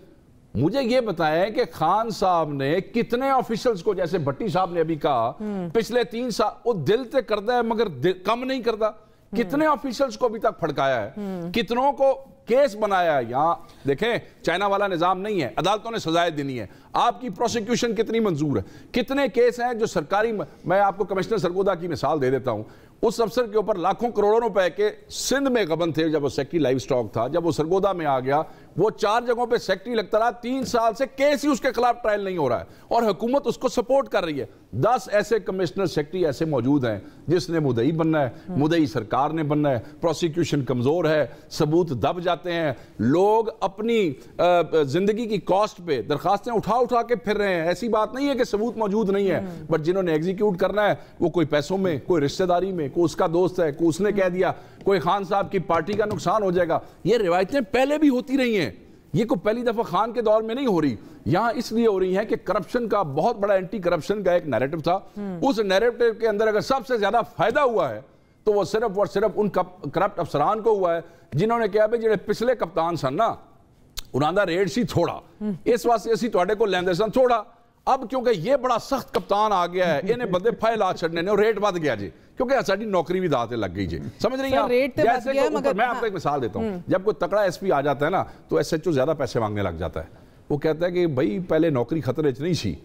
मुझे यह बताएं कि खान साहब ने कितने ऑफिशियल्स को, जैसे भट्टी साहब ने अभी कहा, पिछले 3 साल वो दिल से करता है मगर कम नहीं करता, कितने ऑफिशियल्स को अभी तक फड़काया है, कितनों को केस बनाया है। यहां देखें चाइना वाला निजाम नहीं है, अदालतों ने सजाएं देनी है। आपकी प्रोसिक्यूशन कितनी मंजूर है, कितने केस हैं जो सरकारी, मैं आपको कमिश्नर सरगोदा की मिसाल दे देता हूं। उस अफसर के ऊपर लाखों करोड़ों रुपए के सिंध में गबन थे जब वो सेक्रेटरी लाइव स्टॉक था, जब वो सरगोदा में आ गया, वो 4 जगहों पे सेक्रेटरी लगता रहा, 3 साल से केस ही उसके खिलाफ ट्रायल नहीं हो रहा है और हुकूमत उसको सपोर्ट कर रही है। 10 ऐसे कमिश्नर सेक्रेटरी ऐसे मौजूद हैं जिसने मुद्दई बनना है, मुद्दई सरकार ने बनना है, प्रोसिक्यूशन कमजोर है, सबूत दब जाते हैं, लोग अपनी जिंदगी की कॉस्ट पे दरखास्तें उठा के फिर रहे हैं। ऐसी बात नहीं है कि सबूत मौजूद नहीं है, बट जिन्होंने एग्जीक्यूट करना है वो कोई पैसों में, कोई रिश्तेदारी में, कोई उसका दोस्त है, कोई उसने कह दिया, कोई खान साहब की पार्टी का नुकसान हो जाएगा। ये रिवायतें पहले भी होती रही हैं, ये कोई पहली दफा खान के दौर में नहीं हो रही। यहां इसलिए हो रही है कि करप्शन का बहुत बड़ा एंटी करप्शन का एक नैरेटिव था, उस नैरेटिव के अंदर अगर सबसे ज्यादा फायदा हुआ है तो वो सिर्फ और सिर्फ उन करप्ट अफसरान को हुआ है जिन्होंने कहा भाई जो पिछले कप्तान सन ना उन्होंने रेट सी थोड़ा, इस वास्ते असी तुहाडे को लैंदे सन थोड़ा, अब क्योंकि ये बड़ा सख्त कप्तान आ गया है, इन्हें बंदे फाइल ला छड़ने ने और रेट बढ़ गया जी, क्योंकि साडी नौकरी भी दाते लग गई जी। समझ रही हैं? जैसे मैं आपको एक मिसाल देता हूं, जब कोई तकड़ा SP आ जाता है ना तो SHO ज्यादा पैसे मांगने लग जाता है। वो कहता है कि भाई पहले नौकरी खतरे च नहीं सी,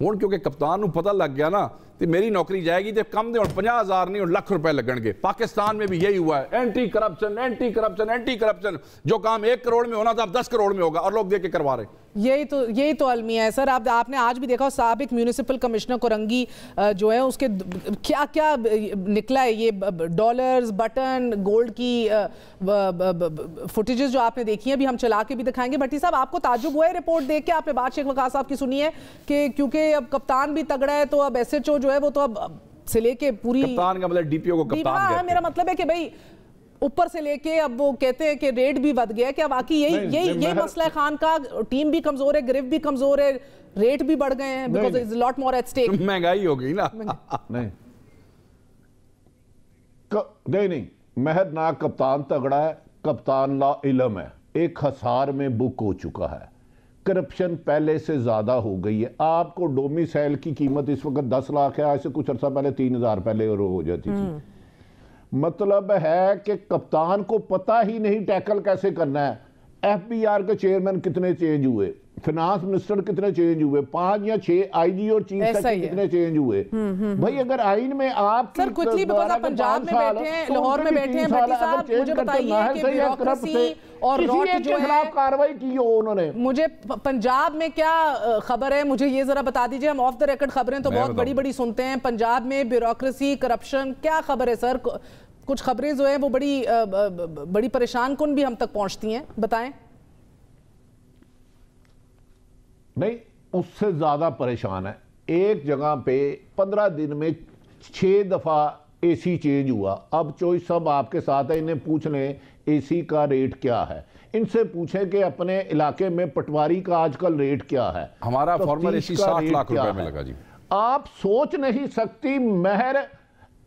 हुण क्योंकि कप्तान नूं पता लग गया ना तो मेरी नौकरी जाएगी तो कम दे 50,000 नहीं और लाख रुपए लगणगे। पाकिस्तान में भी यही हुआ है, anti corruption anti corruption anti corruption, जो काम 1 करोड़ में होना था अब 10 करोड़ में होगा और लोग दे के करवा रहे। यही तो अलमिया है सर। आपने आज भी देखा साबिक म्यूनिसिपल कमिश्नर कोरंगी जो है उसके क्या क्या निकला है, ये डॉलर्स, बटन, गोल्ड की फुटेजेस जो आपने देखी है, अभी हम चला के भी दिखाएंगे। भट्टी साहब आपको ताजुब हुआ है रिपोर्ट देख के? आपने बात शेख वकास साहब की सुनी है कि क्योंकि अब कप्तान भी तगड़ा है तो अब SHO जो है वो तो अब से लेके पूरी, कप्तान का मतलब DPO को कप्तान कहते हैं। मेरा मतलब है कि भाई ऊपर से लेके अब वो कहते हैं कि रेट भी बढ़ गया है। क्या वाकई यही मसला है खान का? टीम भी कमजोर है, गिरफ्त भी कमजोर है, रेट भी बढ़ गए हैं, because is lot more at stake. महंगाई हो गई ना। नहीं महर ना कप्तान तगड़ा है, कप्तान ला इलम है, एक खसार में बुक हो चुका है, करप्शन पहले से ज्यादा हो गई है। आपको डोमिसाइल की कीमत इस वक्त 10 लाख है, आज से कुछ अर्सा पहले 3,000 पहले हो जाती थी। मतलब है कि कप्तान को पता ही नहीं टैकल कैसे करना है। FBR के चेयरमैन कितने चेंज हुए, फिनांस मिनिस्टर कितने चेंज हुए, 5 या 6 आईजी और चीफ सेक्रेटरी कितने चेंज हुए। भाई अगर आइन में आप सर क्विकली बिकॉज़ आप पंजाब में बैठे हैं, लाहौर में बैठे हैं, भट्टी साहब मुझे बताइए कि ब्यूरोक्रेसी और रॉट जो है कार्रवाई की हो उन्होंने, मुझे पंजाब में क्या खबर है मुझे ये जरा बता दीजिए। हम ऑफ द रिकॉर्ड खबरें तो बहुत बड़ी बड़ी सुनते हैं, पंजाब में ब्यूरोक्रेसी करप्शन क्या खबर है सर? कुछ खबरें जो है वो बड़ी परेशान कुन भी हम तक पहुंचती हैं, बताएं। नहीं, उससे ज्यादा परेशान है। एक जगह पे 15 दिन में 6 दफा एसी चेंज हुआ। अब चॉइस सब आपके साथ है, इन्हें पूछ लें एसी का रेट क्या है, इनसे पूछे कि अपने इलाके में पटवारी का आजकल रेट क्या है। हमारा फॉर्मल एसी 60 लाख रुपए में लगा जी। आप सोच नहीं सकती, महर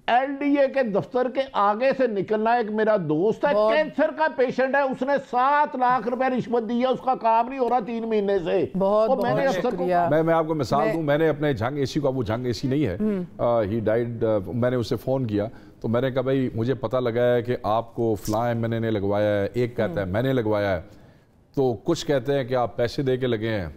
एलडीए के दफ्तर के आगे से निकलना। एक मेरा दोस्त है, कैंसर का पेशेंट है, उसने 7 लाख रुपए रिश्वत दी है, उसका काम नहीं हो रहा 3 महीने से। मैंने अफसर को मैं आपको मिसाल दूं, मैंने अपने झंग एसी को, वो झंग एसी नहीं है, ही डाइड, मैंने उससे फोन किया तो मैंने कहा भाई मुझे पता लगा है कि आपको फलां एमएनए ने लगवाया है, एक कहता है मैंने लगवाया है, तो कुछ कहते हैं कि आप पैसे दे के लगे हैं।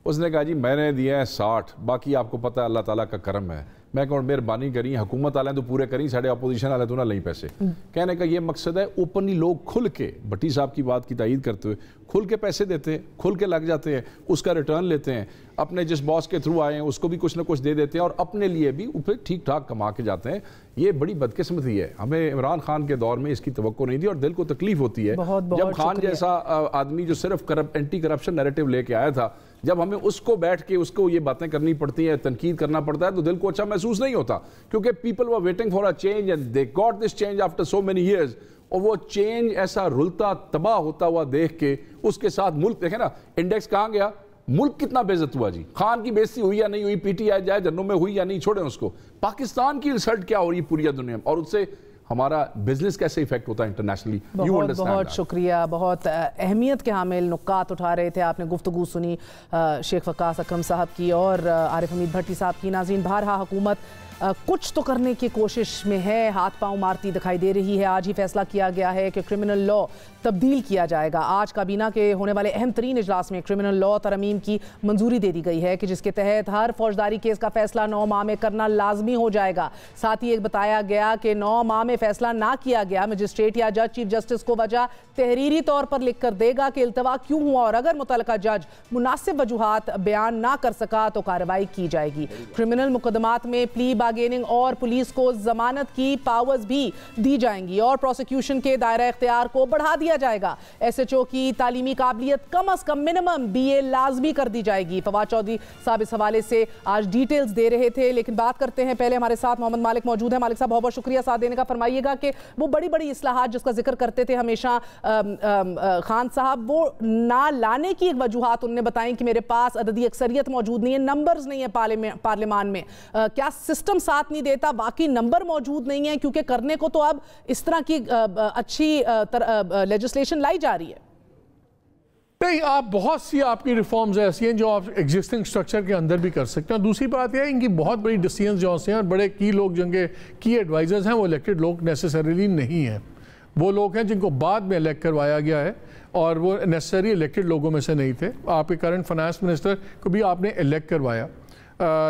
उसने कहा जी मैंने दिए हैं 60, बाकी आपको पता है अल्लाह ताला का करम है। मैं कहूँ मेहरबानी करी, हुकूमत वाले तो पूरे करी, साढ़े अपोजिशन वाले तो ना नहीं पैसे। कहने का ये मकसद है ओपनली लोग खुल के, भट्टी साहब की बात की तायीद करते हुए, खुल के पैसे देते हैं, खुल के लग जाते हैं, उसका रिटर्न लेते हैं, अपने जिस बॉस के थ्रू आए हैं उसको भी कुछ ना कुछ दे देते हैं और अपने लिए भी फिर ठीक ठाक कमा के जाते हैं। ये बड़ी बदकिस्मती है। हमें इमरान खान के दौर में इसकी तवक्को नहीं थी और दिल को तकलीफ होती है जब खान जैसा आदमी जो सिर्फ एंटी करप्शन नैरेटिव लेके आया था, जब हमें उसको बैठ के उसको ये बातें करनी पड़ती हैं, तनकीद करना पड़ता है, तो दिल को अच्छा महसूस नहीं होता, क्योंकि people were waiting for a change and they got this change after so many years. और वो चेंज ऐसा रुलता तबाह होता हुआ देख के उसके साथ मुल्क देखे ना, इंडेक्स कहाँ गया, मुल्क कितना बेइज्जत हुआ जी। खान की बेइज्जती हुई या नहीं हुई, पीटीआई जाए जन्नों में हुई या नहीं, छोड़े उसको, पाकिस्तान की रिजल्ट क्या हो रही पूरी दुनिया में और उससे हमारा बिजनेस कैसे इफेक्ट होता है इंटरनेशनली। बहुत शुक्रिया, बहुत अहमियत के हामिल नुक्कात उठा रहे थे आपने। गुफ्तगू सुनी शेख वकास अकरम साहब की और आरिफ हमीद भट्टी साहब की। नाज़रीन, बहरहाल हुकूमत कुछ तो करने की कोशिश में है, हाथ पांव मारती दिखाई दे रही है। आज ही फैसला किया गया है कि क्रिमिनल लॉ तब्दील किया जाएगा। आज काबीना के होने वाले अहम तरीन इजलास में क्रिमिनल लॉ तरमीम की मंजूरी दे दी गई है कि जिसके तहत हर फौजदारी केस का फैसला 9 माह में करना लाजमी हो जाएगा। साथ ही एक बताया गया कि 9 माह में फैसला ना किया गया, मजिस्ट्रेट या जज चीफ जस्टिस को वजह तहरीरी तौर पर लिख कर देगा कि इल्तवा क्यों हुआ और अगर मुतल्लिका जज मुनासिब वजूहात बयान ना कर सका तो कार्रवाई की जाएगी। क्रिमिनल मुकदमात में प्ली बार्गेनिंग और पुलिस को जमानत की पावर्स भी दी जाएंगी और प्रोसिक्यूशन के दायरा इख्तियार को बढ़ा दिया जाएगा। एसएचओ की तालीमी काबिलियत कम अज कम मिनिमम बीए लाजमी कर दी जाएगी। फवाद चौधरी साहब इस हवाले से आज डिटेल्स दे रहे थे, लेकिन बात करते हैं पहले हमारे साथ मोहम्मद मालिक मौजूद है। मालिक साहब, बहुत बहुत शुक्रिया साथ देने का। फरमाइएगा कि वो बड़ी बड़ी इस्लाहात जिसका जिक्र करते थे हमेशा खान साहब, वो ना लाने की एक वजूहात उन्होंने बताई कि मेरे पास अददी अक्सरियत मौजूद नहीं है, नंबर्स नहीं है पार्लियामान में। क्या सिस्टम साथ नहीं देता, बाकी नंबर मौजूद नहीं है, क्योंकि करने को तो अब इस तरह की अच्छी लेजिस्लेशन लाई जा रही है। नहीं, आप बहुत सी आपकी रिफॉर्म्स ऐसी हैं जो आप एग्जिस्टिंग स्ट्रक्चर के अंदर भी कर सकते हैं। दूसरी बात यह है इनकी बहुत बड़ी डिसीजंस जो हैं और बड़े की लोग जिनके की एडवाइजर्स हैं वो इलेक्टेड लोग नेसेसरीली नहीं हैं। वो लोग हैं जिनको बाद में इलेक्ट करवाया गया है और वो नेसेसरी इलेक्टेड लोगों में से नहीं थे। आपके करंट फाइनेंस मिनिस्टर को भी आपने इलेक्ट करवाया।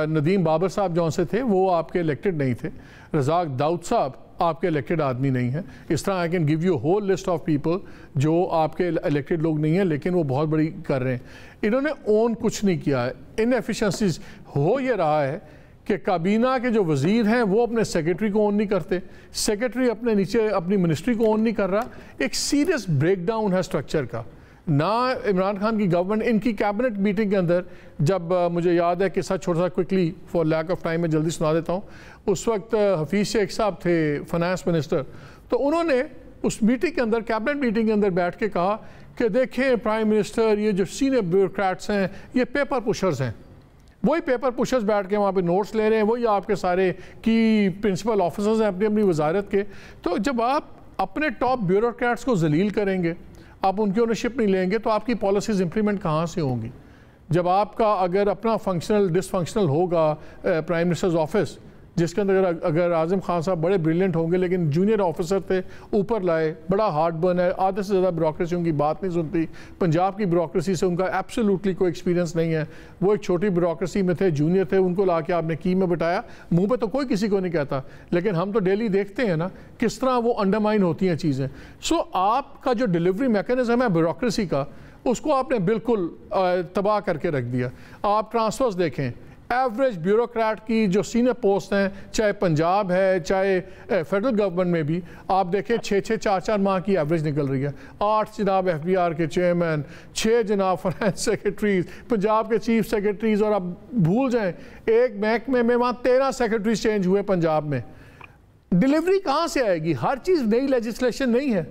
नदीम बाबर साहब जौन से थे वो आपके इलेक्टेड नहीं थे। रज़ाक दाऊद साहब आपके इलेक्टेड आदमी नहीं है। इस तरह I can give you whole list of people जो आपके इलेक्टेड लोग नहीं हैं लेकिन वो बहुत बड़ी कर रहे हैं। इन्होंने ओन कुछ नहीं किया है। इनएफिशिएंसीज हो ये रहा है कि काबीना के जो वज़ीर हैं वो अपने सेक्रेटरी को ओन नहीं करते, सेक्रेटरी अपने नीचे अपनी मिनिस्ट्री को ओन नहीं कर रहा। एक सीरियस ब्रेकडाउन है स्ट्रक्चर का। ना इमरान खान की गवर्नमेंट, इनकी कैबिनेट मीटिंग के अंदर जब मुझे याद है कि सच छोटा सा quickly for lack of time में जल्दी सुना देता हूँ। उस वक्त हफीज़ शेख साहब थे फाइनेंस मिनिस्टर, तो उन्होंने उस मीटिंग के अंदर, कैबिनेट मीटिंग के अंदर बैठ के कहा कि देखें प्राइम मिनिस्टर, ये जो सीनियर ब्यूरोक्रेट्स हैं ये पेपर पुशर्स हैं। वही पेपर पुशर्स बैठ के वहाँ पे नोट्स ले रहे हैं, वही आपके सारे की प्रिंसिपल ऑफिसर्स हैं अपनी अपनी वजारत के। तो जब आप अपने टॉप ब्यूरोक्रेट्स को जलील करेंगे, आप उनकी ओनरशिप नहीं लेंगे, तो आपकी पॉलिसीज इंप्लीमेंट कहाँ से होंगी? जब आपका अगर अपना फंक्शनल डिसफंक्शनल होगा प्राइम मिनिस्टर्स ऑफिस, जिसके अंदर अगर आज़म खान साहब बड़े ब्रिलियंट होंगे लेकिन जूनियर ऑफिसर थे, ऊपर लाए, बड़ा हार्ड बर्न है, आधे से ज़्यादा ब्यूरोक्रेसी उनकी बात नहीं सुनती। पंजाब की ब्यूरोक्रेसी से उनका एब्सोल्युटली कोई एक्सपीरियंस नहीं है, वो एक छोटी ब्यूरोक्रेसी में थे, जूनियर थे, उनको ला के आपने की में बिठाया। मुँह पर तो कोई किसी को नहीं कहता, लेकिन हम तो डेली देखते हैं ना किस तरह वो अंडरमाइन होती हैं चीज़ें। सो आपका जो डिलीवरी मैकेनिज्म है ब्यूरोक्रेसी का, उसको आपने बिल्कुल तबाह करके रख दिया। आप ट्रांसफर्स देखें, एवरेज ब्यूरोक्रेट की जो सीनियर पोस्ट हैं, चाहे पंजाब है चाहे फेडरल गवर्नमेंट में भी, आप देखें 6-6 4-4 माह की एवरेज निकल रही है। 8 जनाब FBR के चेयरमैन, 6 जनाब फाइनेंस सेक्रेटरीज, पंजाब के चीफ सेक्रेटरीज, और आप भूल जाएं एक महकमे में वहाँ 13 सेक्रेटरीज चेंज हुए पंजाब में। डिलीवरी कहाँ से आएगी? हर चीज़ नई लेजिस्लेशन नहीं है,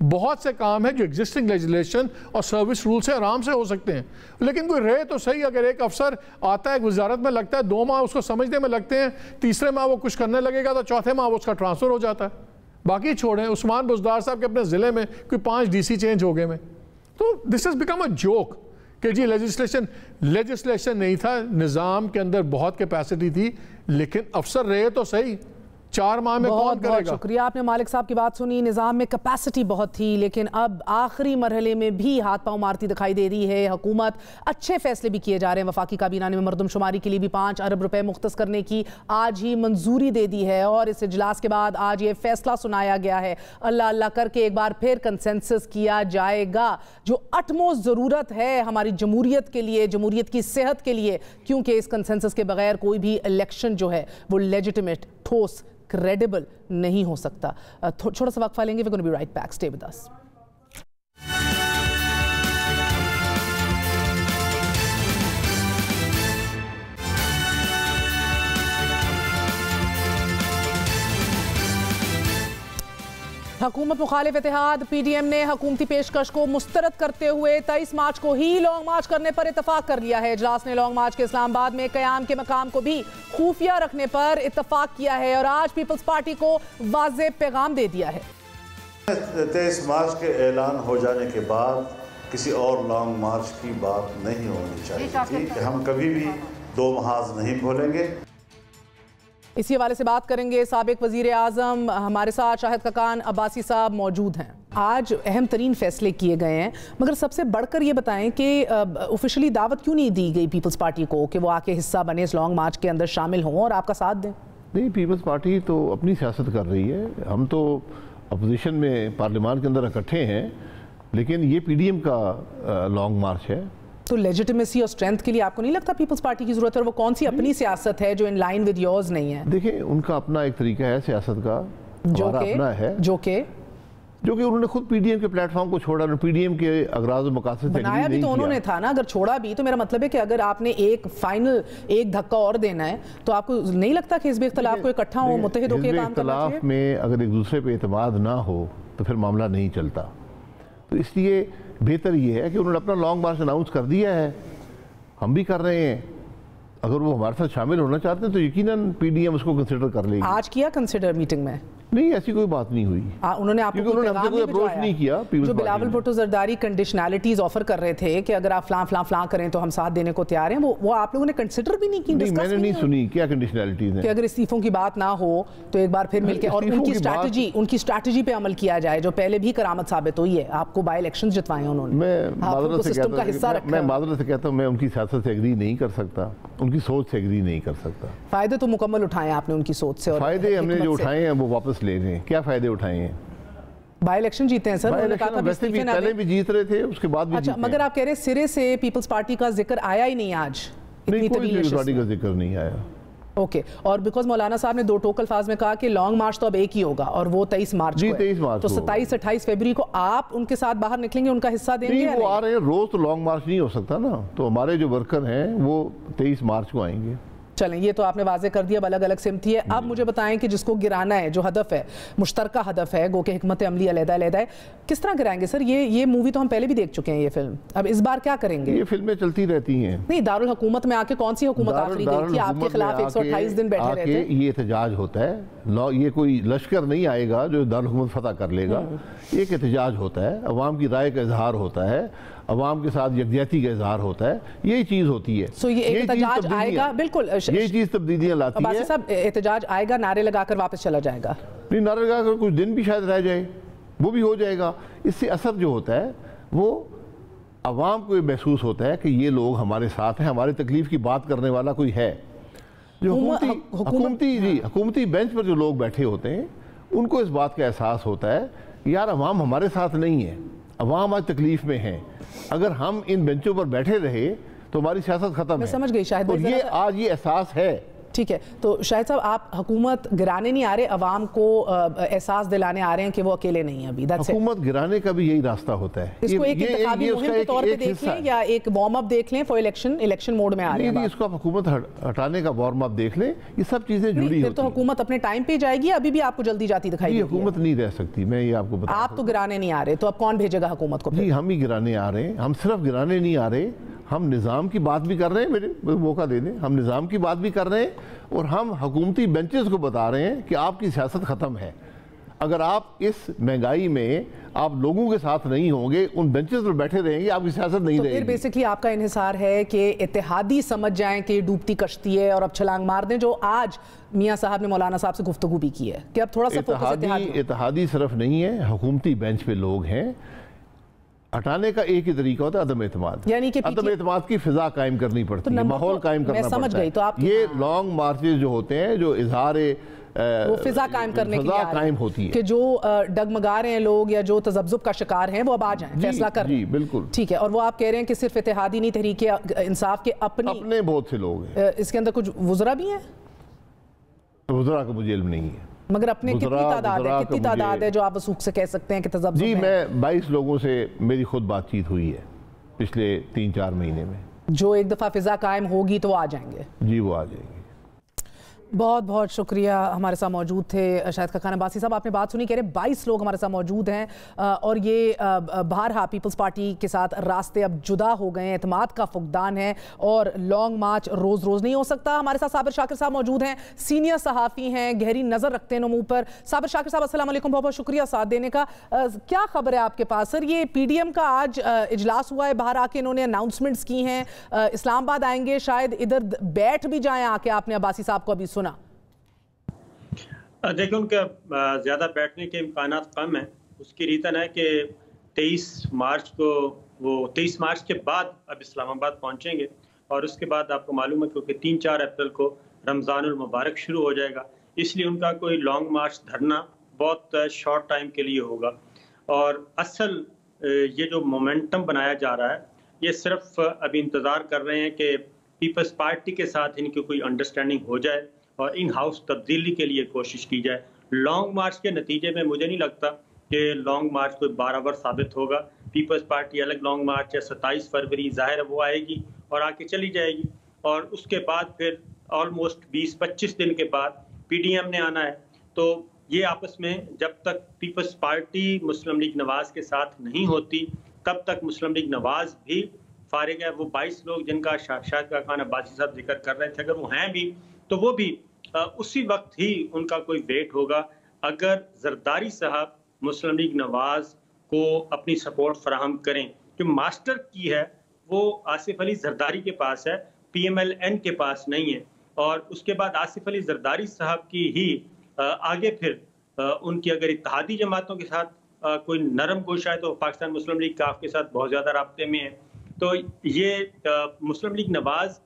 बहुत से काम है जो एग्जिस्टिंग लेजिस्लेशन और सर्विस रूल से आराम से हो सकते हैं। लेकिन कोई रहे तो सही, अगर एक अफसर आता है वजारत में लगता है 2 माह उसको समझने में लगते हैं, तीसरे माह वो कुछ करने लगेगा तो चौथे माह उसका ट्रांसफ़र हो जाता है। बाकी छोड़ें, उस्मान बुज़दार साहब के अपने ज़िले में कोई 5 DC चेंज हो गए में। तो this is become a joke कि जी लेजिस्लेशन नहीं था, निज़ाम के अंदर बहुत कैपेसिटी थी, लेकिन अफसर रहे तो सही, 4 माह में कौन करेगा? बहुत शुक्रिया, आपने मालिक साहब की बात सुनी। निज़ाम में कैपेसिटी बहुत थी, लेकिन अब आखिरी मरहले में भी हाथ पांव मारती दिखाई दे रही है हुकूमत। अच्छे फैसले भी किए जा रहे हैं। वफाकी काबीना ने मरदमशुमारी के लिए भी 5 अरब रुपए मुख्तस करने की आज ही मंजूरी दे दी है, और इस इजलास के बाद आज ये फैसला सुनाया गया है। अल्लाह अल्लाह करके एक बार फिर कंसेंसस किया जाएगा, जो अटमोस्ट ज़रूरत है हमारी जमहूरियत के लिए, जमहूरियत की सेहत के लिए, क्योंकि इस कंसेंसस के बगैर कोई भी इलेक्शन जो है वो लेजिटिमेट, ठोस, क्रेडिबल नहीं हो सकता। छोटा सा वक्फा लेंगे, we gonna be right back, stay with us. हुकूमत मुखालिफ इत्तेहाद PDM ने हुकूमती पेशकश को मुस्तरद करते हुए 23 मार्च को ही लॉन्ग मार्च करने पर इत्तफाक कर लिया है। इजलास ने लॉन्ग मार्च के इस्लामाबाद में क़याम के मकाम को भी खुफिया रखने पर इत्तफाक किया है, और आज पीपल्स पार्टी को वाज़ेह पैगाम दे दिया है। 23 मार्च के ऐलान हो जाने के बाद किसी और लॉन्ग मार्च की बात नहीं होनी चाहिए थी। हम कभी भी 2 महाज नहीं भूलेंगे। इसी हवाले से बात करेंगे। साबिक वजीर आज़म हमारे साथ शाहिद खकान अब्बासी साहब मौजूद हैं। आज अहम तरीन फैसले किए गए हैं, मगर सबसे बढ़कर ये बताएं कि ऑफिशियली दावत क्यों नहीं दी गई पीपल्स पार्टी को कि वो आके हिस्सा बने, इस लॉन्ग मार्च के अंदर शामिल हों और आपका साथ दें? नहीं, पीपल्स पार्टी तो अपनी सियासत कर रही है। हम तो अपोजिशन में पार्लियामान के अंदर इकट्ठे हैं, लेकिन ये PDM का लॉन्ग मार्च है। तो लेजिटिमेसी और स्ट्रेंथ के लिए आपको नहीं लगता पीपल्स पार्टी की जरूरत है? और वो कौन सी अपनी सियासत है जो इन लाइन विद योर्स नहीं है? देखिए, उनका अपना एक तरीका है सियासत का, हमारा अपना है, जो कि उन्होंने खुद PDM के प्लेटफॉर्म को छोड़ा, PDM के अगराज और मकासद बनाया भी तो उन्होंने था ना। अगर छोड़ा भी तो मेरा मतलब है कि अगर आपने एक फाइनल एक धक्का और देना है तो आपको नहीं लगता कि हिज़्ब इख्तिलाफ को इकट्ठा हो, मुत्तहिद होकर काम करना चाहिए? में अगर एक दूसरे पे एतमाद ना हो तो फिर मामला नहीं चलता। तो इसलिए बेहतर ये है कि उन्होंने अपना लॉन्ग मार्च अनाउंस कर दिया है, हम भी कर रहे हैं। अगर वो हमारे साथ शामिल होना चाहते हैं तो यकीनन PDM उसको कंसिडर कर लेगी। आज किया कंसिडर मीटिंग में? नहीं, ऐसी कोई बात नहीं हुई। उन्होंने आपको कोई अप्रोच नहीं किया। जो बिलावल भुट्टो जरदारी कंडीशनैलिटीज ऑफर कर रहे थे कि अगर आप फलां करें तो हम साथ देने को तैयार हैं, वो आप लोगों ने कंसिडर भी नहीं की? नहीं, मैंने नहीं सुनी। क्या कंडीशनैलिटीज हैं? कि अगर इस्तीफों की बात ना हो तो एक बार फिर मिलकर और उनकी स्ट्रैटेजी पे अमल किया जाए, जो पहले भी करामत साबित हुई है। आपको बाई इलेक्शन जितवाए उन्होंने। मैं मादरत से कहता हूँ, मैं उनकी सियासत से एग्री नहीं कर सकता, उनकी सोच से एग्री नहीं कर सकता। फायदे तो मुकम्मल उठाए आपने उनकी सोच से, और फायदे हमने जो उठाए हैं वो वापस ले लें। क्या फायदे उठाए हैं? बाई इलेक्शन जीते हैं सर। वैसे भी पहले भी जीत रहे थे, उसके बाद भी। अच्छा, मगर आप कह रहे हैं सिरे से पीपल्स पार्टी का जिक्र आया ही नहीं आज? नहीं, कोई पीपल्स पार्टी का जिक्र नहीं आया। ओके, और बिकॉज मौलाना साहब ने 2 टोक अल्फाज में कहा कि लॉन्ग मार्च तो अब एक ही होगा, और वो 23 मार्च को है। 23 मार्च तो 27-28 फरवरी को आप उनके साथ बाहर निकलेंगे, उनका हिस्सा देंगे? नहीं, वो आ रहे हैं रोज, तो लॉन्ग मार्च नहीं हो सकता ना। तो हमारे जो वर्कर हैं वो 23 मार्च को आएंगे। चलें, ये तो आपने वाजे कर दिया, अब अलग अलग सिमती है। अब मुझे बताएं कि जिसको गिराना है, जो हदफ है, मुश्तरका हदफ है, गो के हिकमत अमली अलग-अलग है, किस तरह गिराएंगे सर? ये मूवी तो हम पहले भी देख चुके हैं, ये फिल्म। अब इस बार क्या करेंगे? ये फिल्में चलती रहती हैं। नहीं, दारुल हुकूमत में आके कौन सी हुकूमत आखिरी गई थी आपके खिलाफ? 128 दिन बैठे रहते। ये एहतजाज होता है, ये कोई लश्कर नहीं आएगा जो दारुल हुकूमत फतह कर लेगा। एक एहतजाज होता है, अवाम की राय का इजहार होता है। अवाम के साथ यकजहती का इजहार होता है, यही चीज़ होती है। सो ये एहतजाज आएगा, बिल्कुल यही चीज़ तब्दीलियाँ लाती है। साहब एहतजाज आएगा, नारे लगाकर वापस चला जाएगा? नहीं, नारे लगाकर कुछ दिन भी शायद रह जाए, वो भी हो जाएगा। इससे असर जो होता है वो अवाम को ये महसूस होता है कि ये लोग हमारे साथ हैं, हमारी तकलीफ की बात करने वाला कोई है। जो हुकूमती बेंच पर जो लोग बैठे होते हैं उनको इस बात का एहसास होता है यार अवाम हमारे साथ नहीं है, अवाम आज तकलीफ में है। अगर हम इन बेंचों पर बैठे रहे तो हमारी सियासत खत्म है। समझ गई शायद, और ये आज ये एहसास है। ठीक है, तो शाहिद साहब आप हुकूमत गिराने नहीं आ रहे, अवाम को एहसास दिलाने आ रहे हैं कि वो अकेले नहीं है अभी। हुकूमत गिराने का भी यही रास्ता होता है। इसको एक इंतखाबी मुहिम के तौर पे देख लें या एक वार्म अप देख लें फॉर इलेक्शन मोड में आ रहे हैं। इसको आप हुकूमत हटाने का वार्म अप देख लें, ये सब चीजें जुड़ी होती हैं। फिर तो हुकूमत अपने टाइम पे जाएगी, अभी भी आपको जल्दी जाती दिखाई? हुकूमत नहीं रह सकती, मैं ये आपको बता। आप तो गिराने नहीं आ रहे, तो अब कौन भेजेगा हुकूमत को? जी हम ही गिराने आ रहे हैं। हम सिर्फ गिराने नहीं आ रहे, हम निज़ाम की बात भी कर रहे हैं। मेरे मौका दे दें, हम निज़ाम की बात भी कर रहे हैं और हम हुकूमती बेंचेस को बता रहे हैं कि आपकी सियासत ख़त्म है। अगर आप इस महंगाई में आप लोगों के साथ नहीं होंगे, उन बेंचेस पर बैठे रहेंगे, आपकी सियासत नहीं रहेगी। फिर बेसिकली आपका इन्हिसार है कि इत्तेहादी समझ जाएं कि डूबती कश्ती है और अब छलांग मार दें, जो आज मियाँ साहब ने मौलाना साहब से गुफ्तगू भी की है कि अब थोड़ा सा फोकस इत्तेहादी सिर्फ नहीं है, हुकूमती बेंच पे लोग हैं। हटाने का एक ही तरीका होता है अदम एतमाद, यानी कि अदम एतमाद की फिजा कायम करनी पड़ती है, माहौल कायम करना पड़ता है। तो आप ये लॉन्ग मार्चेस जो होते हैं, जो इजहार वो फिजा कायम करने की कायम होती है कि जो डगमगा रहे हैं लोग या जो तजब्जुब का शिकार हैं वो अब आ जाएं, फैसला कर। जी बिल्कुल ठीक है। और वो आप कह रहे हैं कि सिर्फ इत्तेहादी नहीं, तहरीक इंसाफ के अपने बहुत से लोग हैं। इसके अंदर कुछ वुज़रा भी हैं? वुज़रा का मुझे इल्म नहीं है, मगर अपने कितनी तादाद है जो आप वसूख से कह सकते हैं कि तजब्जुब? जी मैं 22 लोगों से मेरी खुद बातचीत हुई है पिछले 3-4 महीने में। जो एक दफ़ा फिजा कायम होगी तो आ जाएंगे? जी वो आ जाएंगे। बहुत बहुत शुक्रिया, हमारे साथ मौजूद थे शाहिद खाकान अब्बासी साहब। आपने बात सुनी, कह रहे 22 लोग हमारे साथ मौजूद हैं और ये बहरहाल पीपल्स पार्टी के साथ रास्ते अब जुदा हो गए हैं, एतमाद का फुकदान है और लॉन्ग मार्च रोज़ रोज़ नहीं हो सकता। हमारे साथ साबिर शाकिर साहब मौजूद हैं, सीनियर सहाफ़ी हैं, गहरी नज़र रखते हैं उमूर पर। साबिर शाकिर साहब अस्सलाम वालेकुम, बहुत बहुत शुक्रिया साथ देने का। क्या खबर है आपके पास? सर ये PDM का आज इजलास हुआ है, बाहर आके इन्होंने अनाउंसमेंट्स की हैं, इस्लामाबाद आएंगे, शायद इधर बैठ भी जाएँ आके। आपने अब्बासी साहब को अभी सुना? देखिए उनका ज़्यादा बैठने के इम्कानात कम हैं। उसकी रीज़न है कि 23 मार्च को वो 23 मार्च के बाद अब इस्लामाबाद पहुंचेंगे और उसके बाद आपको मालूम है क्योंकि 3-4 अप्रैल को रमज़ानुल मुबारक शुरू हो जाएगा, इसलिए उनका कोई लॉन्ग मार्च धरना बहुत शॉर्ट टाइम के लिए होगा। और असल ये जो मोमेंटम बनाया जा रहा है ये सिर्फ अभी इंतज़ार कर रहे हैं कि पीपल्स पार्टी के साथ इनकी कोई अंडरस्टैंडिंग हो जाए और इन हाउस तब्दीली के लिए कोशिश की जाए। लॉन्ग मार्च के नतीजे में मुझे नहीं लगता कि लॉन्ग मार्च कोई बाराबर साबित होगा। पीपल्स पार्टी अलग लॉन्ग मार्च है 27 फरवरी, जाहिर है वो आएगी और आके चली जाएगी और उसके बाद फिर ऑलमोस्ट 20-25 दिन के बाद PDM ने आना है। तो ये आपस में जब तक पीपल्स पार्टी मुस्लिम लीग नवाज के साथ नहीं होती तब तक मुस्लिम लीग नवाज भी फारिग है। वो 22 लोग जिनका शाहिद खाकान अब्बासी साहब जिक्र कर रहे थे, अगर वो हैं भी तो वो भी उसी वक्त ही उनका कोई वेट होगा। अगर जरदारी साहब मुस्लिम लीग नवाज को अपनी सपोर्ट फराहम करें, जो मास्टर की है वो आसिफ अली जरदारी के पास है, PMLN के पास नहीं है। और उसके बाद आसिफ अली जरदारी साहब की ही आगे फिर उनकी अगर इत्तेहादी जमातों के साथ कोई नरम गोशा है तो पाकिस्तान मुस्लिम लीग काफ के साथ बहुत ज़्यादा राब्ते में है। तो ये मुस्लिम लीग नवाज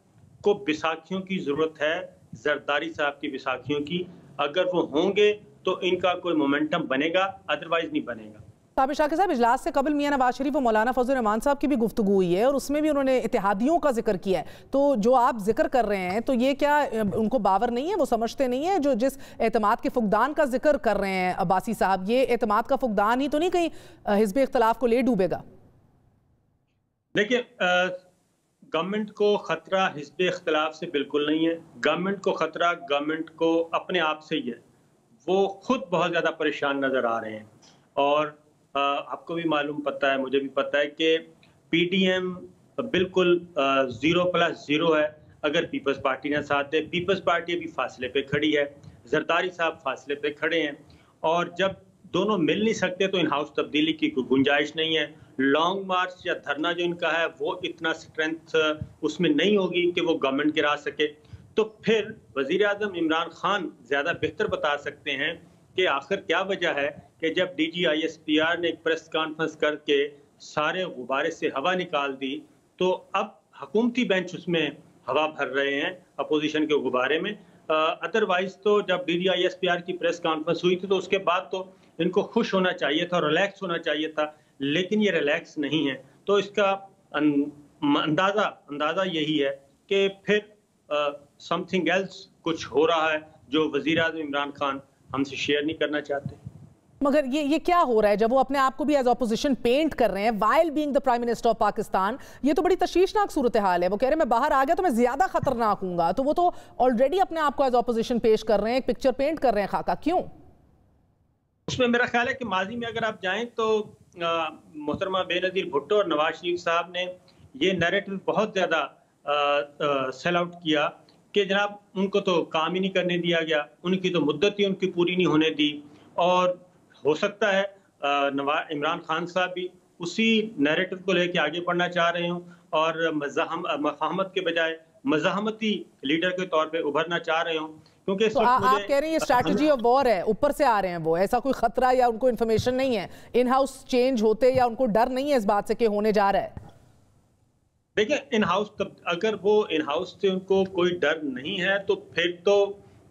को बैसाखियों की ज़रूरत है, जरदारी साहब की बैसाखियों की। अगर वो होंगे तो इनका कोई मोमेंटम बनेगा, अदरवाइज नहीं बनेगा। साबिर शाकिर साहब, इजलास से कबल मियां नवाज शरीफ और मौलाना फजल रहमान साहब की भी गुफ्तगू हुई है और उसमें भी उन्होंने इत्तेहादियों का जिक्र किया है। तो जो आप जिक्र कर रहे हैं तो ये क्या उनको बावर नहीं है, वो समझते नहीं है जो जिस एतमाद के फुकदान का जिक्र कर रहे हैं अब्बासी साहब, ये एतमाद का फुकदान ही तो नहीं कहीं हिज़्ब इख्तिलाफ को ले डूबेगा? देखिए गवर्नमेंट को खतरा हिज़्ब इख्तिलाफ से बिल्कुल नहीं है। गवर्नमेंट को खतरा गवर्नमेंट को अपने आप से ही है। वो खुद बहुत ज़्यादा परेशान नज़र आ रहे हैं और आपको भी मालूम पता है, मुझे भी पता है कि PDM बिल्कुल 0+0 है। अगर पीपल्स पार्टी ने साथ दे, पीपल्स पार्टी अभी फासले पे खड़ी है, जरदारी साहब फासले पे खड़े हैं और जब दोनों मिल नहीं सकते तो इन हाउस तब्दीली की कोई गुंजाइश नहीं है। लॉन्ग मार्च या धरना जो इनका है वो इतना स्ट्रेंथ उसमें नहीं होगी कि वो गवर्नमेंट गिरा सके। तो फिर वजीर आजम इमरान खान ज़्यादा बेहतर बता सकते हैं कि आखिर क्या वजह है कि जब DGISPR ने एक प्रेस कॉन्फ्रेंस करके सारे गुब्बारे से हवा निकाल दी तो अब हुकूमती बेंच उसमें हवा भर रहे हैं अपोजिशन के गुब्बारे में। अदरवाइज तो जब DGISPR की प्रेस कॉन्फ्रेंस हुई थी तो उसके बाद तो इनको खुश होना चाहिए था, रिलैक्स होना चाहिए था, लेकिन ये रिलैक्स नहीं है। तो इसका अंदाज़ा यही है कि फिर समथिंग एल्स कुछ हो रहा है जो वज़ीर आज़म इमरान खान हमसे शेयर नहीं करना चाहते। मगर ये क्या हो रहा है जब वो अपने आप को भी एज ऑपोजिशन पेंट कर रहे हैं while being the prime minister of Pakistan? ये तो बड़ी तशवीशनाक सूरत हाल है। वो कह रहे हैं मैं बाहर आ गया तो मैं ज्यादा खतरनाक हूंगा, तो वो तो ऑलरेडी अपने आप को एज ऑपोजिशन पेश कर रहे हैं, एक पिक्चर पेंट कर रहे हैं खाका। क्यों? उसमें मेरा ख्याल है कि माजी में अगर आप जाएं तो मोहतरमा बेनज़ीर भुट्टो और नवाज शरीफ साहब ने ये नैरेटिव बहुत ज़्यादा सेल आउट किया कि जनाब उनको तो काम ही नहीं करने दिया गया, उनकी तो मुद्दत ही उनकी पूरी नहीं होने दी। और हो सकता है इमरान खान साहब भी उसी नैरेटिव को लेके आगे बढ़ना चाह रहे हों और मफाहमत के बजाय मज़ाहमती लीडर के तौर पे उभरना चाह रहे हों। क्योंकि तो आप कह रहे हैं ये स्ट्रैटेजी ऑफ वॉर है, ऊपर से आ रहे हैं वो, ऐसा कोई खतरा या उनको इन्फॉर्मेशन नहीं है, इन हाउस चेंज होते या उनको डर नहीं है इस बात से कि होने जा रहा है? देखिए इन हाउस अगर वो इन हाउस से उनको कोई डर नहीं है तो फिर तो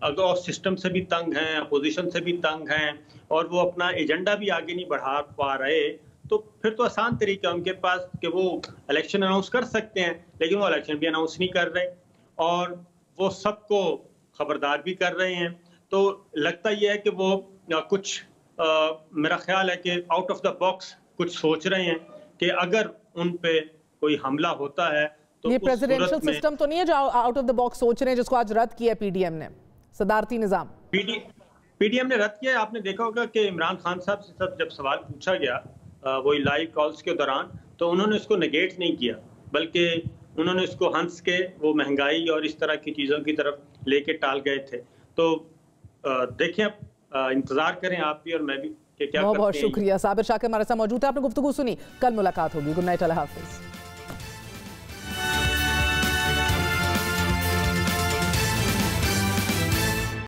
अगर सिस्टम से भी तंग हैं, अपोजिशन से भी तंग हैं और वो अपना एजेंडा भी आगे नहीं बढ़ा पा रहे, तो फिर तो आसान तरीका उनके पास कि वो इलेक्शन अनाउंस कर सकते हैं, लेकिन वो इलेक्शन भी अनाउंस नहीं कर रहे और वो सबको खबरदार भी कर रहे हैं। तो लगता ये है कि वो कुछ मेरा ख्याल है कि आउट ऑफ द बॉक्स कुछ सोच रहे हैं कि अगर उन पे कोई हमला होता है तो ये प्रेसिडेंशियल सिस्टम तो नहीं है जो आउट ऑफ द बॉक्स सोच रहे हैं, जिसको आज रद्द किया PDM ने, सदारती निजाम PDM ने रद्द किया। आपने देखा होगा कि इमरान खान साहब से जब सवाल पूछा गया वही लाइव कॉल्स के दौरान, तो उन्होंने इसको नेगेट नहीं किया, बल्कि उन्होंने इसको हंस के वो महंगाई और इस तरह की चीज़ों की तरफ लेके टाल गए थे। तो देखें अब इंतजार करें आप भी और मैं भी कि क्या बहुत शुक्रिया। साबिर शाकिर हमारे साथ मौजूद है, आपने गुफ्तगू सुनी, कल मुलाकात होगी। गुड नाइट, अल्लाह हाफिज।